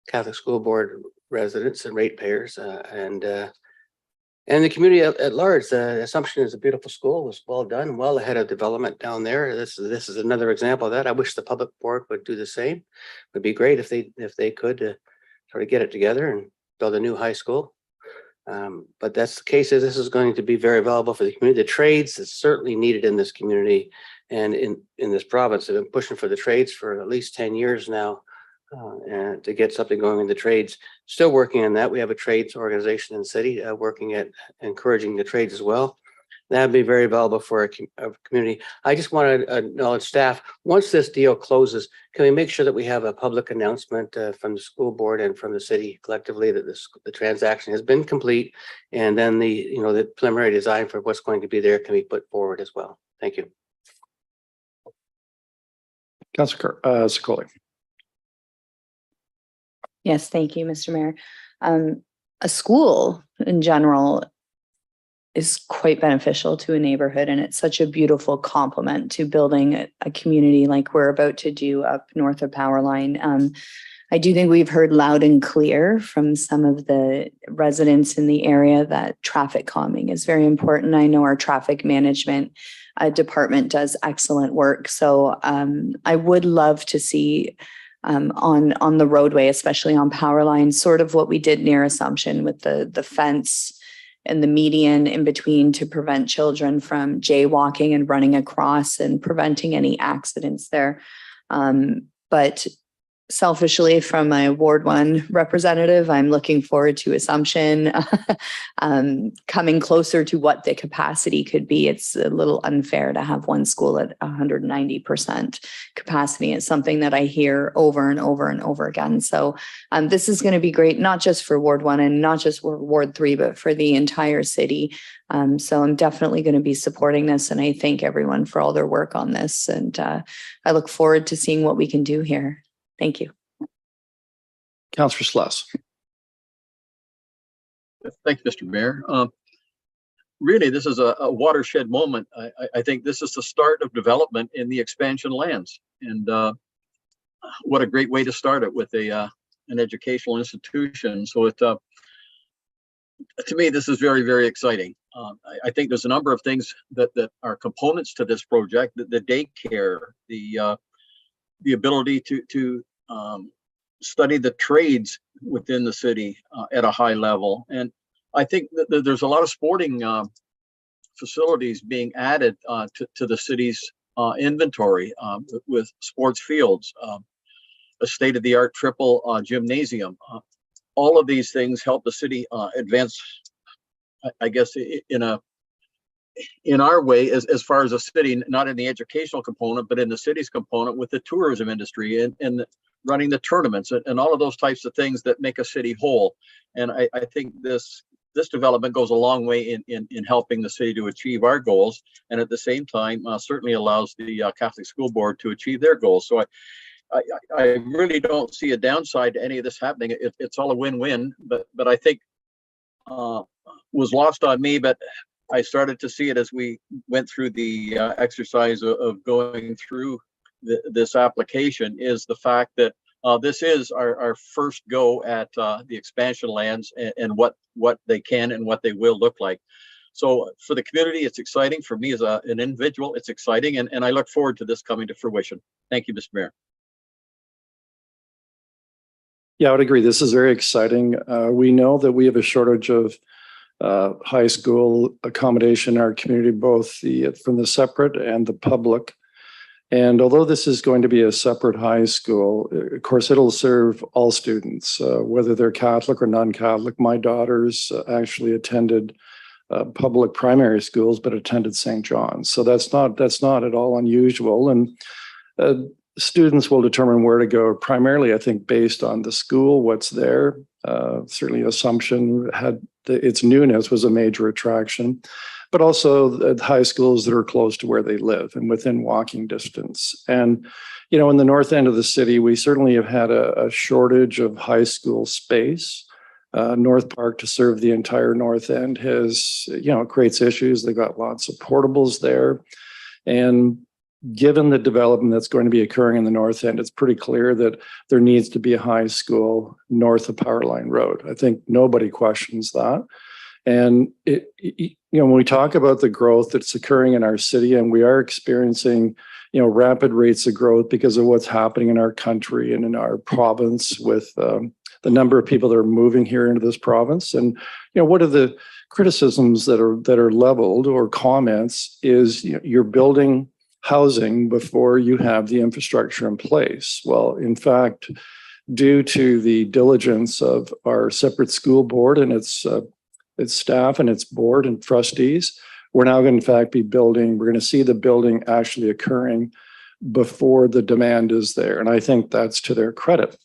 Catholic School Board residents and ratepayers and the community at large. The Assumption is a beautiful school, was well done, well ahead of development down there. This is another example of that. I wish the public board would do the same. It would be great if they could sort of get it together and build a new high school. But that's the case. This is going to be very valuable for the community. The trades is certainly needed in this community and in this province. They've been pushing for the trades for at least 10 years now. And to get something going in the trades, still working on that. We have a trades organization in the city working at encouraging the trades as well. That'd be very valuable for our community. I just want to acknowledge staff. Once this deal closes, can we make sure that we have a public announcement from the school board and from the city collectively that the transaction has been complete, and then the preliminary design for what's going to be there can be put forward as well. Thank you. Councillor Sikoli. Yes, thank you, Mr. Mayor. A school in general is quite beneficial to a neighborhood, and it's such a beautiful complement to building a community like we're about to do up north of Powerline. I do think we've heard loud and clear from some of the residents in the area that traffic calming is very important. I know our traffic management department does excellent work. So I would love to see on the roadway, especially on Powerline, sort of what we did near Assumption with the fence and the median in between to prevent children from jaywalking and running across and preventing any accidents there. But selfishly, from my Ward 1 representative, I'm looking forward to Assumption coming closer to what the capacity could be. It's a little unfair to have one school at 190% capacity. It's something that I hear over and over and over again. So this is going to be great, not just for Ward 1 and not just Ward 3, but for the entire city. So I'm definitely going to be supporting this, and I thank everyone for all their work on this. And I look forward to seeing what we can do here. Thank you. Councillor Sluss. Thank you, Mr. Mayor. Really, this is a watershed moment. I think this is the start of development in the expansion lands. And what a great way to start it with an educational institution. So to me, this is very, very exciting. I think there's a number of things that are components to this project, the daycare, the ability to study the trades within the city at a high level. And I think that there's a lot of sporting facilities being added to the city's inventory with sports fields, a state-of-the-art triple gymnasium. All of these things help the city advance, I guess, in our way, as far as a city, not in the educational component, but in the city's component with the tourism industry and running the tournaments and all of those types of things that make a city whole. And I think this development goes a long way in helping the city to achieve our goals, and at the same time certainly allows the Catholic School Board to achieve their goals. So I really don't see a downside to any of this happening. It's all a win-win, but I think was lost on me, but I started to see it as we went through the exercise of going through this application, is the fact that this is our first go at the expansion lands and what they can and what they will look like. So for the community, it's exciting. For me as an individual, it's exciting. And I look forward to this coming to fruition. Thank you, Mr. Mayor. Yeah, I would agree. This is very exciting. We know that we have a shortage of high school accommodation in our community, both from the separate and the public. And although this is going to be a separate high school, of course, it'll serve all students, whether they're Catholic or non-Catholic. My daughters actually attended public primary schools, but attended St. John's. So that's not at all unusual. And students will determine where to go primarily, I think, based on the school, what's there. Certainly Assumption had its newness was a major attraction, but also the high schools that are close to where they live and within walking distance. And, you know, in the north end of the city, we certainly have had a shortage of high school space. North Park, to serve the entire north end, has, you know, creates issues. They've got lots of portables there. And given the development that's going to be occurring in the north end, it's pretty clear that there needs to be a high school north of Powerline Road. I think nobody questions that. And you know, when we talk about the growth that's occurring in our city, and we are experiencing, you know, rapid rates of growth because of what's happening in our country and in our province with the number of people that are moving here into this province. And, you know, what are the criticisms that are leveled or comments is, you know, you're building housing before you have the infrastructure in place. Well, in fact, due to the diligence of our separate school board and its staff and its board and trustees, we're now going to, in fact, we're going to see the building actually occurring before the demand is there. And I think that's to their credit.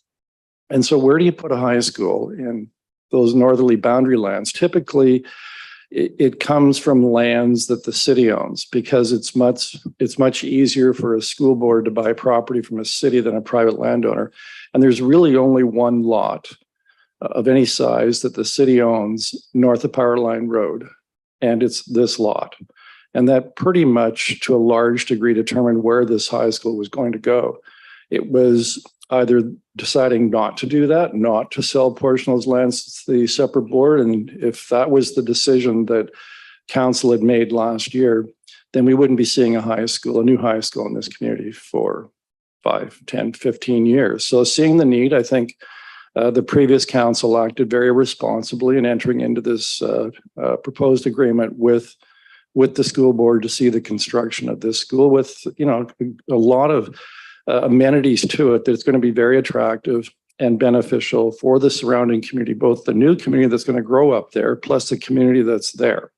And so where do you put a high school in those northerly boundary lands? Typically, it comes from lands that the city owns, because it's much easier for a school board to buy property from a city than a private landowner. And there's really only one lot of any size that the city owns north of Powerline Road, and it's this lot. And that pretty much, to a large degree, determined where this high school was going to go. It was either deciding not to do that, not to sell a portion of those lands to the separate board. And if that was the decision that council had made last year, then we wouldn't be seeing a new high school in this community for 5, 10, 15 years. So seeing the need, I think the previous council acted very responsibly in entering into this proposed agreement with the school board to see the construction of this school with, you know, a lot of amenities to it that's going to be very attractive and beneficial for the surrounding community, both the new community that's going to grow up there, plus the community that's there.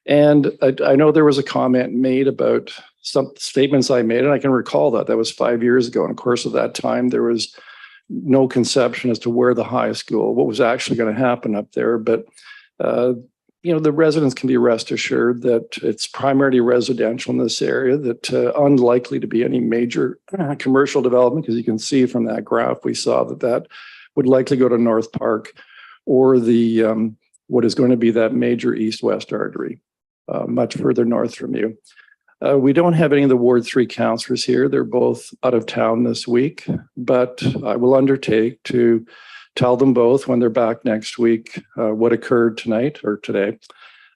And I know there was a comment made about some statements I made, and I can recall that was 5 years ago. And of course, at that time, there was no conception as to where the high school, what was actually going to happen up there. But you know, the residents can be rest assured that it's primarily residential in this area, that unlikely to be any major commercial development, because you can see from that graph we saw that would likely go to North Park or the what is going to be that major east-west artery much further north from you. We don't have any of the Ward 3 councillors here. They're both out of town this week, but I will undertake to tell them both when they're back next week what occurred tonight or today,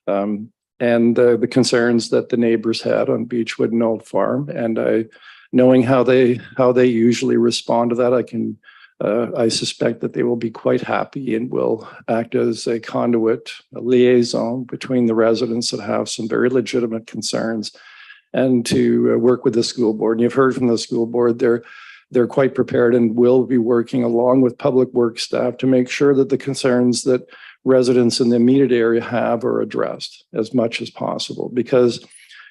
and the concerns that the neighbors had on Beechwood and Old Farm. And knowing how they usually respond to that, I suspect that they will be quite happy and will act as a conduit, a liaison between the residents that have some very legitimate concerns, and to work with the school board. And you've heard from the school board, they're quite prepared and will be working along with public works staff to make sure that the concerns that residents in the immediate area have are addressed as much as possible. Because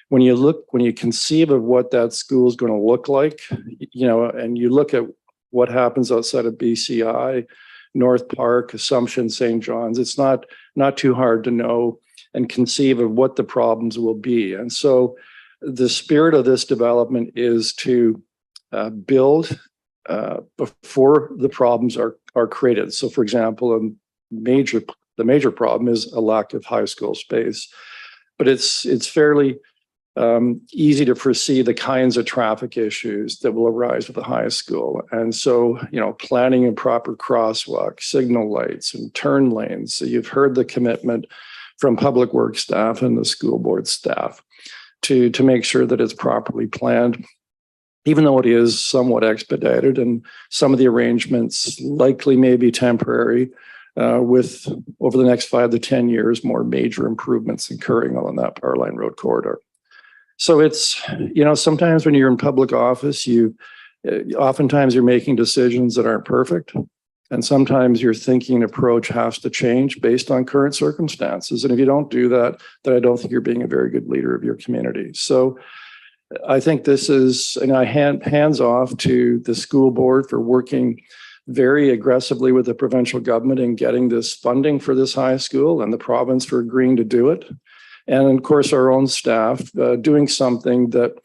when you conceive of what that school is going to look like, you know, and you look at what happens outside of BCI, North Park, Assumption, St. John's, it's not too hard to know and conceive of what the problems will be. And so the spirit of this development is to build before the problems are created. So, for example, the major problem is a lack of high school space, but it's fairly easy to foresee the kinds of traffic issues that will arise with the high school. And so, you know, planning a proper crosswalk, signal lights, and turn lanes. So you've heard the commitment from public works staff and the school board staff to make sure that it's properly planned, even though it is somewhat expedited, and some of the arrangements likely may be temporary, with over the next 5 to 10 years, more major improvements occurring on that Powerline Road corridor. So it's, sometimes when you're in public office, oftentimes you're making decisions that aren't perfect. And sometimes your thinking approach has to change based on current circumstances. And if you don't do that, then I don't think you're being a very good leader of your community. So I think this is, and I hands off to the school board for working very aggressively with the provincial government in getting this funding for this high school, and the province for agreeing to do it. And of course, our own staff doing something that,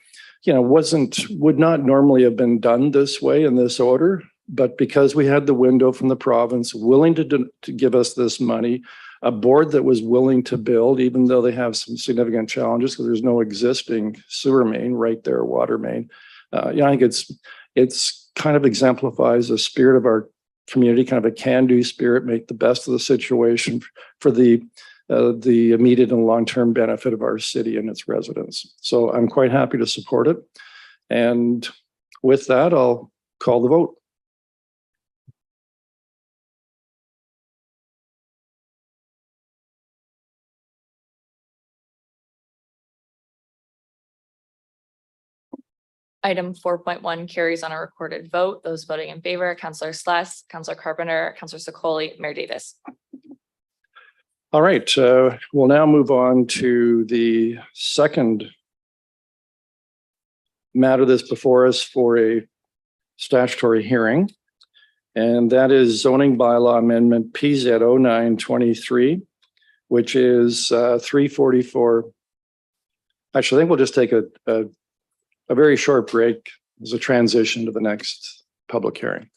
would not normally have been done this way in this order. But because we had the window from the province willing to give us this money, a board that was willing to build, even though they have some significant challenges because there's no existing sewer main right there, water main. I think it's kind of exemplifies the spirit of our community, kind of a can-do spirit, make the best of the situation for the immediate and long-term benefit of our city and its residents. So I'm quite happy to support it. And with that, I'll call the vote. Item 4.1 carries on a recorded vote. Those voting in favor, Councillor Sless, Councillor Carpenter, Councillor Secoli, Mayor Davis. All right, we'll now move on to the second matter that's before us for a statutory hearing. And that is zoning bylaw amendment PZ 0923, which is 344. Actually, I think we'll just take a very short break as a transition to the next public hearing.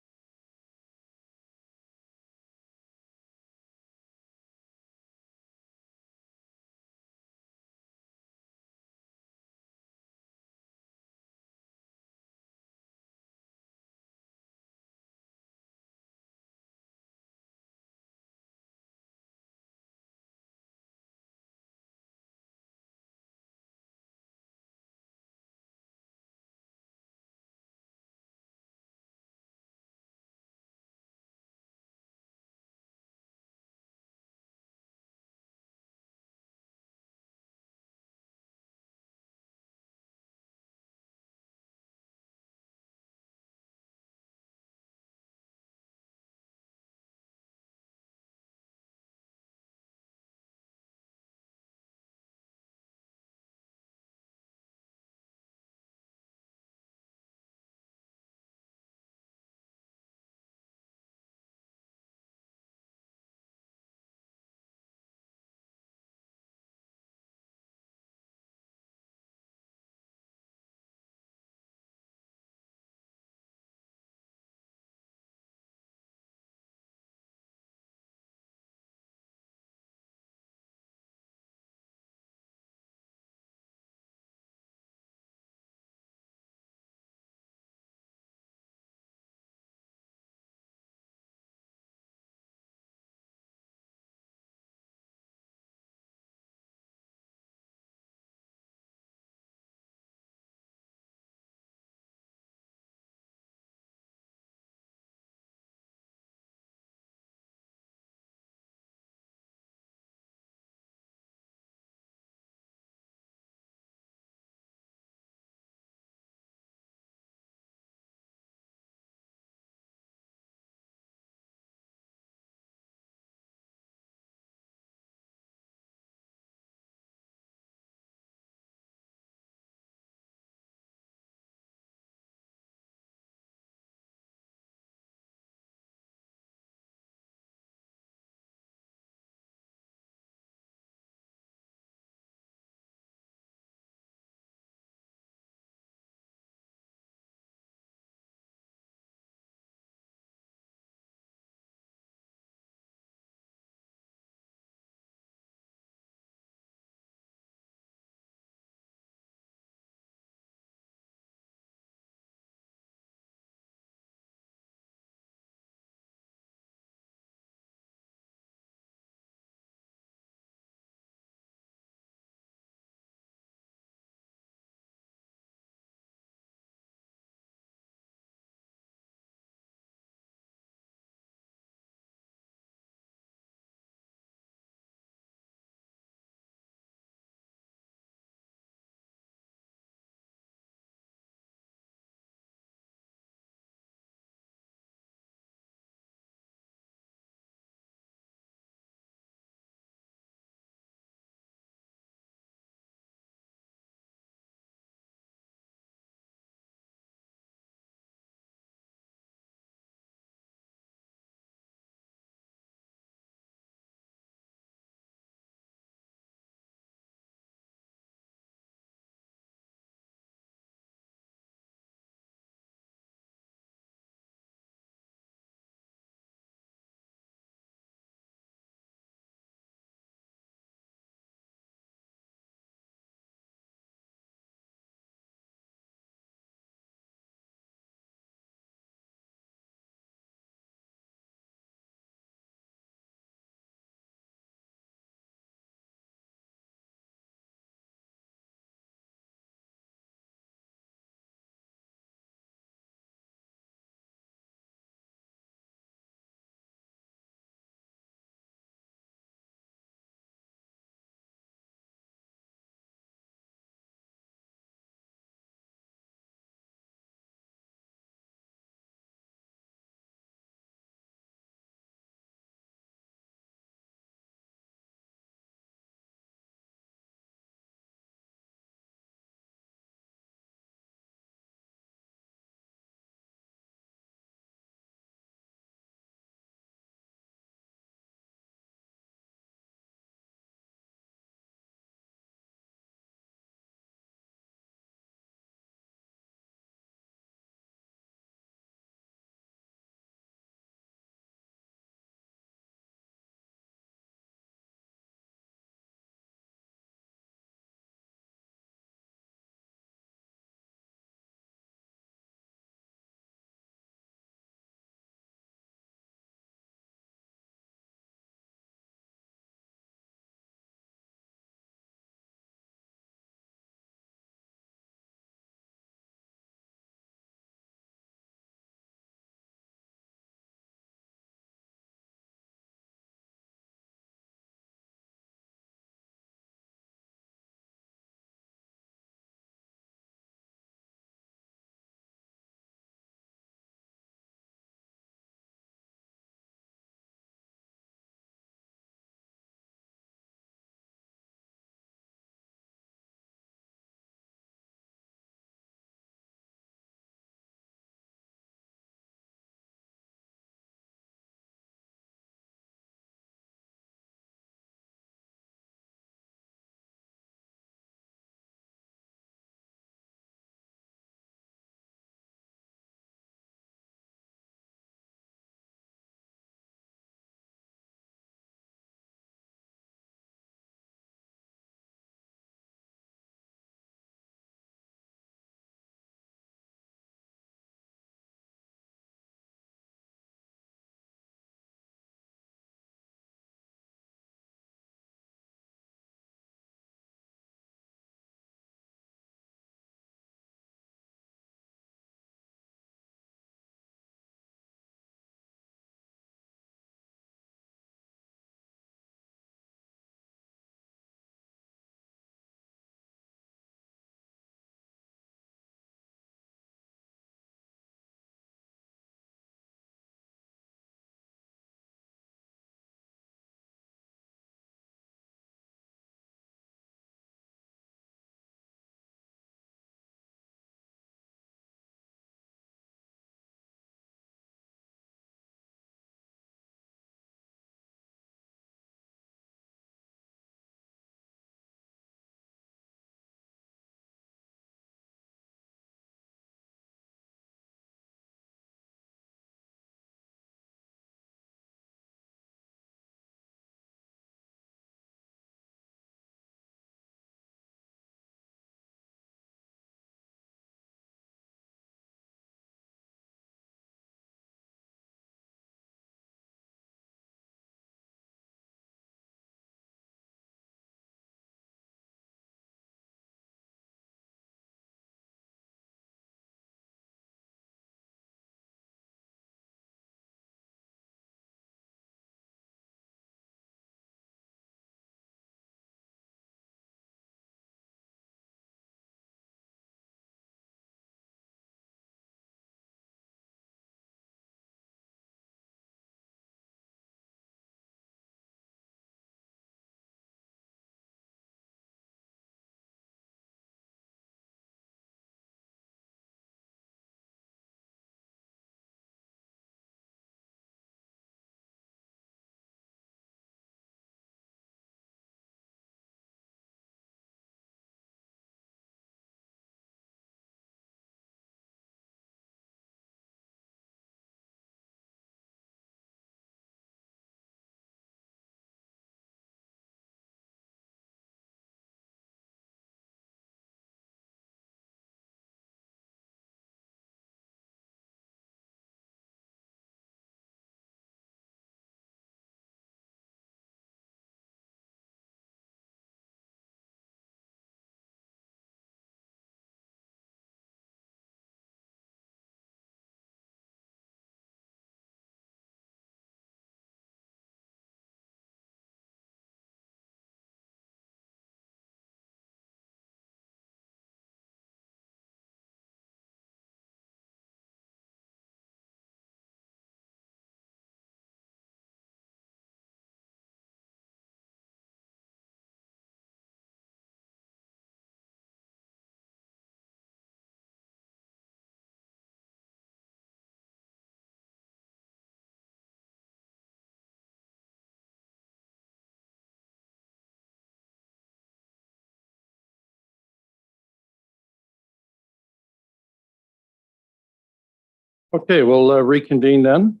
Okay, we'll reconvene then.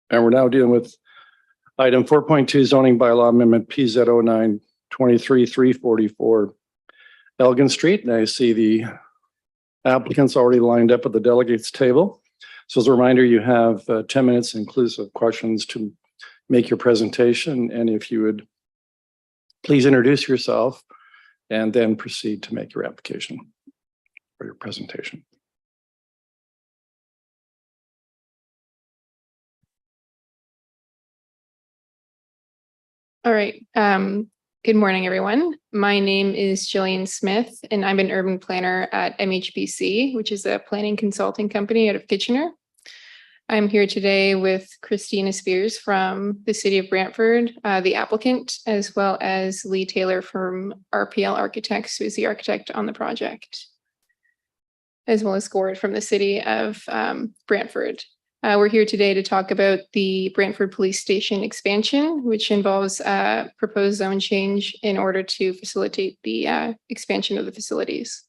And we're now dealing with item 4.2 zoning bylaw amendment PZ 09-23-344 Elgin Street. And I see the applicants already lined up at the delegates table. So as a reminder, you have 10 minutes inclusive questions to make your presentation. And if you would please introduce yourself and then proceed to make your application or your presentation. All right. Good morning, everyone. My name is Jillian Smith, and I'm an urban planner at MHBC, which is a planning consulting company out of Kitchener. I'm here today with Christina Spears from the city of Brantford, the applicant, as well as Lee Taylor from RPL Architects, who is the architect on the project, as well as Gord from the city of Brantford. We're here today to talk about the Brantford Police Station expansion, which involves a proposed zone change in order to facilitate the expansion of the facilities.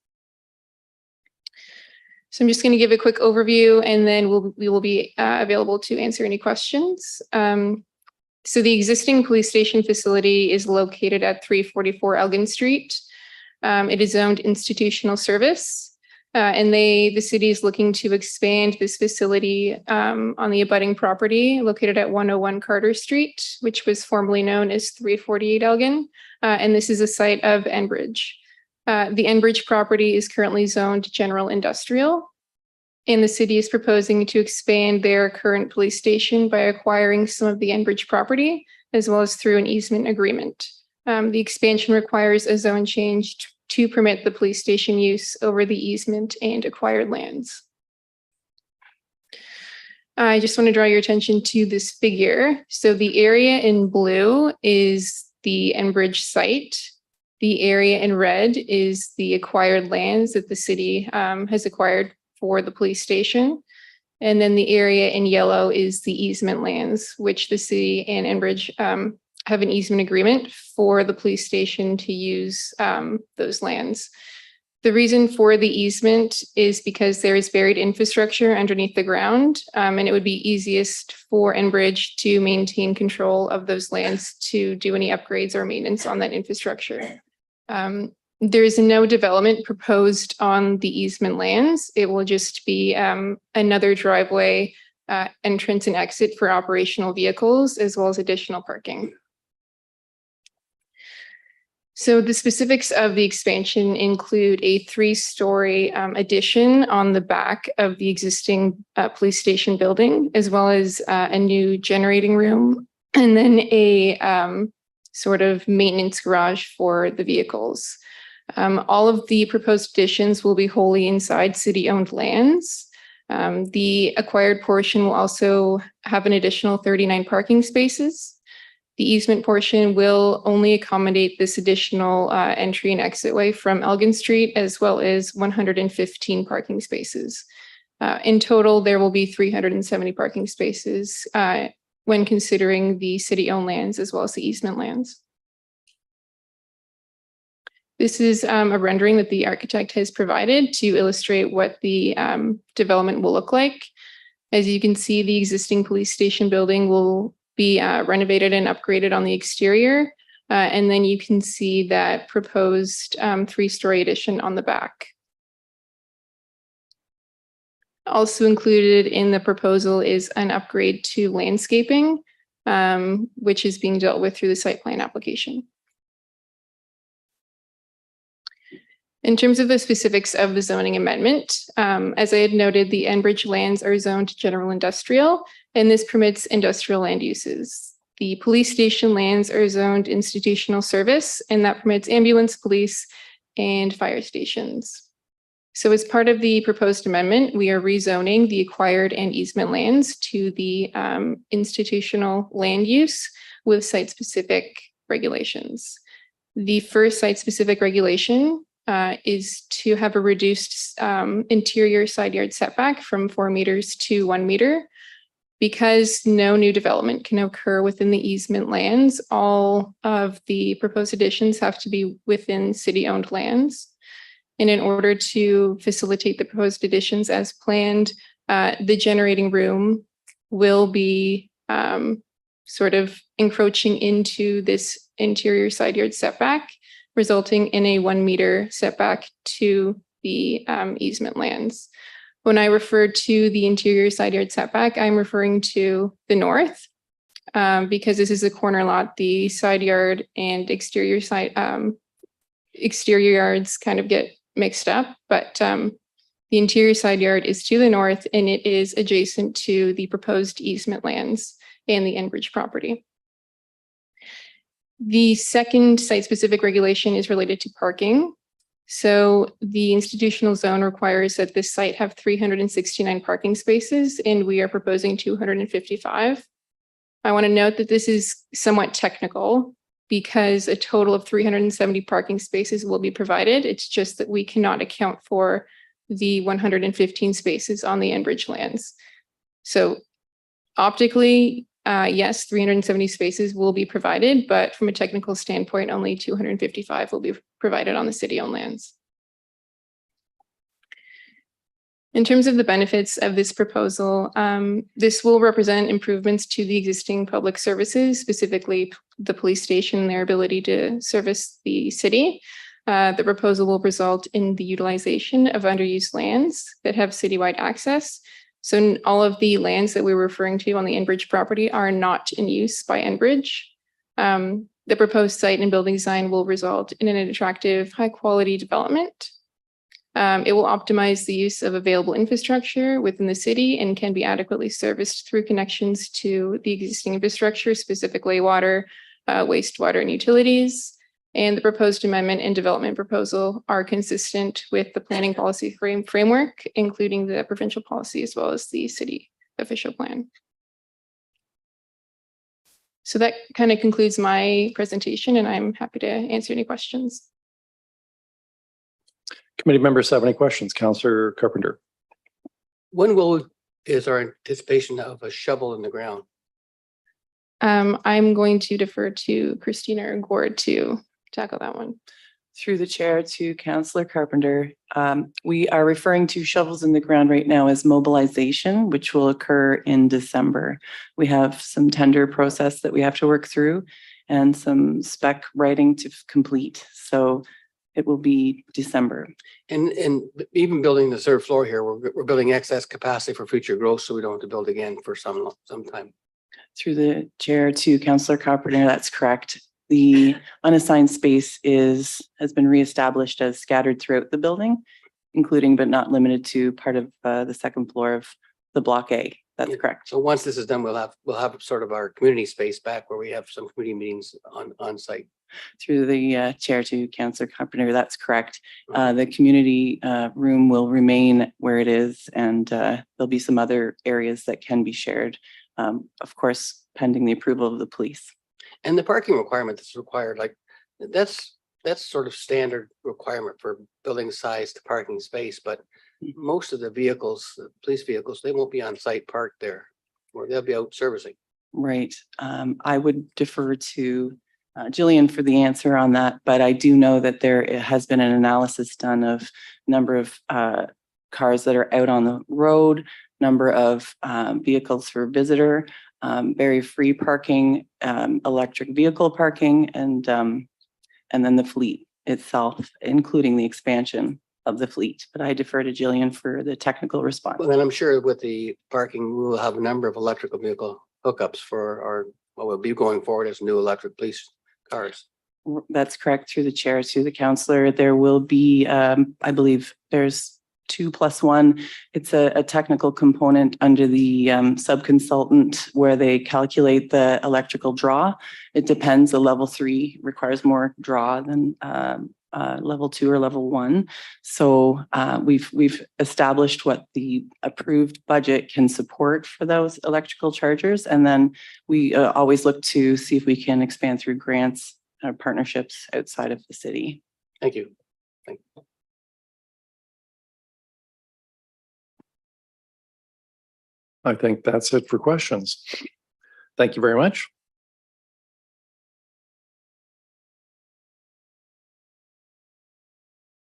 So I'm just going to give a quick overview, and then we will be available to answer any questions. So the existing police station facility is located at 344 Elgin Street. It is zoned institutional service. And the city is looking to expand this facility on the abutting property located at 101 Carter Street, which was formerly known as 348 Elgin. And this is a site of Enbridge. The Enbridge property is currently zoned general industrial. And the city is proposing to expand their current police station by acquiring some of the Enbridge property, as well as through an easement agreement. The expansion requires a zone change to permit the police station use over the easement and acquired lands. I just want to draw your attention to this figure. So the area in blue is the Enbridge site. The area in red is the acquired lands that the city has acquired for the police station. And then the area in yellow is the easement lands, which the city and Enbridge have an easement agreement for the police station to use those lands. The reason for the easement is because there is buried infrastructure underneath the ground, and it would be easiest for Enbridge to maintain control of those lands to do any upgrades or maintenance on that infrastructure. There is no development proposed on the easement lands. It will just be another driveway entrance and exit for operational vehicles, as well as additional parking. So the specifics of the expansion include a 3-story addition on the back of the existing police station building, as well as a new generating room, and then a sort of maintenance garage for the vehicles. All of the proposed additions will be wholly inside city-owned lands. The acquired portion will also have an additional 39 parking spaces. The easement portion will only accommodate this additional entry and exit way from Elgin Street, as well as 115 parking spaces. In total, there will be 370 parking spaces when considering the city-owned lands as well as the easement lands. This is a rendering that the architect has provided to illustrate what the development will look like. As you can see, the existing police station building will be renovated and upgraded on the exterior. And then you can see that proposed 3-story addition on the back. Also included in the proposal is an upgrade to landscaping, which is being dealt with through the site plan application. In terms of the specifics of the zoning amendment, as I had noted, the Enbridge lands are zoned general industrial, and this permits industrial land uses. The police station lands are zoned institutional service, and that permits ambulance, police, and fire stations. So as part of the proposed amendment, we are rezoning the acquired and easement lands to the institutional land use with site-specific regulations. The first site-specific regulation is to have a reduced interior side yard setback from 4 meters to 1 meter. Because no new development can occur within the easement lands, all of the proposed additions have to be within city-owned lands. And in order to facilitate the proposed additions as planned, The generating room will be sort of encroaching into this interior side yard setback, resulting in a 1 meter setback to the easement lands. When I refer to the interior side yard setback, I'm referring to the north because this is a corner lot. The side yard and exterior yards kind of get mixed up, but the interior side yard is to the north and it is adjacent to the proposed easement lands and the Enbridge property. The second site-specific regulation is related to parking. So the institutional zone requires that this site have 369 parking spaces, and we are proposing 255. I want to note that this is somewhat technical because a total of 370 parking spaces will be provided. It's just that we cannot account for the 115 spaces on the Enbridge lands. So optically, yes, 370 spaces will be provided, but from a technical standpoint, only 255 will be provided on the city-owned lands. In terms of the benefits of this proposal, this will represent improvements to the existing public services, specifically the police station and their ability to service the city. The proposal will result in the utilization of underused lands that have citywide access. So all of the lands that we're referring to on the Enbridge property are not in use by Enbridge. The proposed site and building design will result in an attractive, high-quality development. It will optimize the use of available infrastructure within the city and can be adequately serviced through connections to the existing infrastructure, specifically water, wastewater, and utilities. And the proposed amendment and development proposal are consistent with the planning policy framework, including the provincial policy as well as the city official plan. So that kind of concludes my presentation, and I'm happy to answer any questions. Committee members have any questions? Councillor Carpenter. When is our anticipation of a shovel in the ground? I'm going to defer to Christina or Gord to tackle that one. Through the chair to Councillor Carpenter. We are referring to shovels in the ground right now as mobilization, which will occur in December. We have some tender process that we have to work through and some spec writing to complete. So it will be December. And even building the third floor here, we're building excess capacity for future growth, so we don't have to build again for some time. Through the chair to Councillor Carpenter, that's correct. The unassigned space has been reestablished as scattered throughout the building, including but not limited to part of the second floor of the Block A. That's correct. So once this is done, we'll have sort of our community space back where we have some community meetings on site. Through the chair to Councillor Carpenter, that's correct. The community room will remain where it is, and there'll be some other areas that can be shared, of course, pending the approval of the police. And the parking requirement that's required, like that's sort of standard requirement for building size to parking space, but most of the vehicles, the police vehicles, they won't be on site parked there, or they'll be out servicing. Right. I would defer to Jillian for the answer on that, but I do know that there has been an analysis done of number of cars that are out on the road, number of vehicles for visitor, very free parking, electric vehicle parking, and then the fleet itself, including the expansion of the fleet. But I defer to Jillian for the technical response. Well, then I'm sure with the parking, we will have a number of electrical vehicle hookups for what will be going forward as new electric police cars. That's correct. Through the chair to the councillor, there will be, I believe there's 2+1. It's a technical component under the sub-consultant where they calculate the electrical draw. It depends. A level 3 requires more draw than level 2 or level 1. So we've established what the approved budget can support for those electrical chargers. And then we always look to see if we can expand through grants, partnerships outside of the city. Thank you. Thank you. I think that's it for questions. Thank you very much.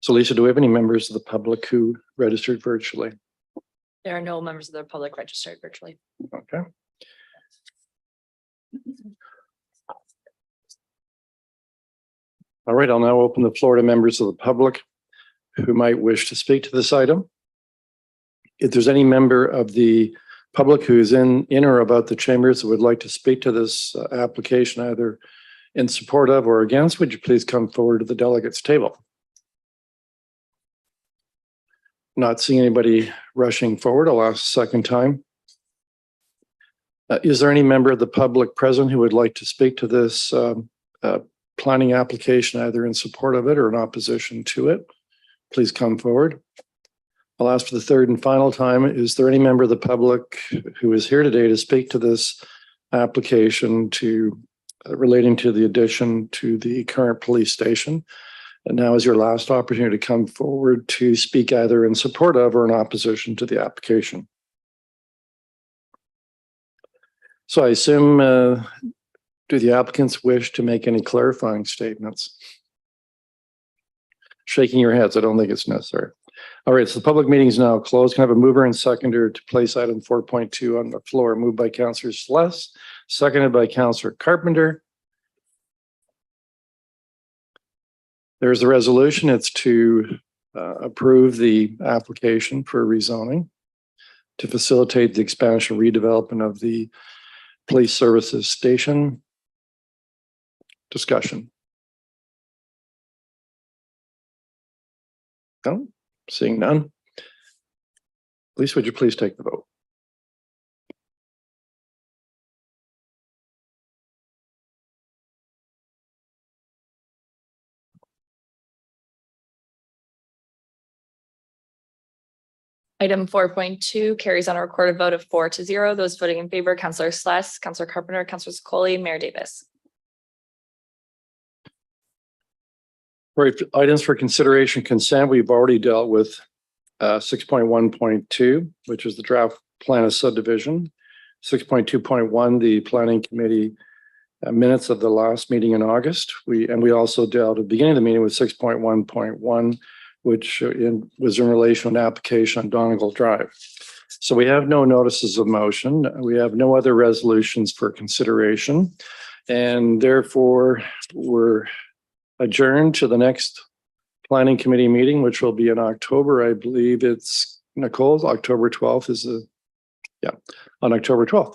So Lisa, do we have any members of the public who registered virtually? There are no members of the public registered virtually. Okay. All right, I'll now open the floor to members of the public who might wish to speak to this item. If there's any member of the public who's in or about the chambers that would like to speak to this application, either in support of or against, would you please come forward to the delegates table? Not seeing anybody rushing forward, I'll ask a second time. Is there any member of the public present who would like to speak to this planning application, either in support of it or in opposition to it? Please come forward. I'll ask for the third and final time. Is there any member of the public who is here today to speak to this application relating to the addition to the current police station? And now is your last opportunity to come forward to speak either in support of or in opposition to the application. So I assume, do the applicants wish to make any clarifying statements? Shaking your heads, I don't think it's necessary. All right, so the public meeting is now closed. Can I have a mover and seconder to place item 4.2 on the floor? Moved by Councillor Sless, seconded by Councillor Carpenter. There's the resolution. It's to approve the application for rezoning to facilitate the expansion and redevelopment of the police services station. Discussion. No, seeing none. Lisa, would you please take the vote? Item 4.2 carries on a recorded vote of 4-0. Those voting in favor, Councillor Sless, Councillor Carpenter, Councillor Secoli, Mayor Davis. Right, items for consideration consent. We've already dealt with 6.1.2, which is the draft plan of subdivision. 6.2.1, the planning committee minutes of the last meeting in August. We also dealt at the beginning of the meeting with 6.1.1, which was in relation to an application on Donegal Drive. So we have no notices of motion. We have no other resolutions for consideration. And therefore, we're adjourned to the next planning committee meeting, which will be in October. I believe it's Nicole, October 12th is on October 12th.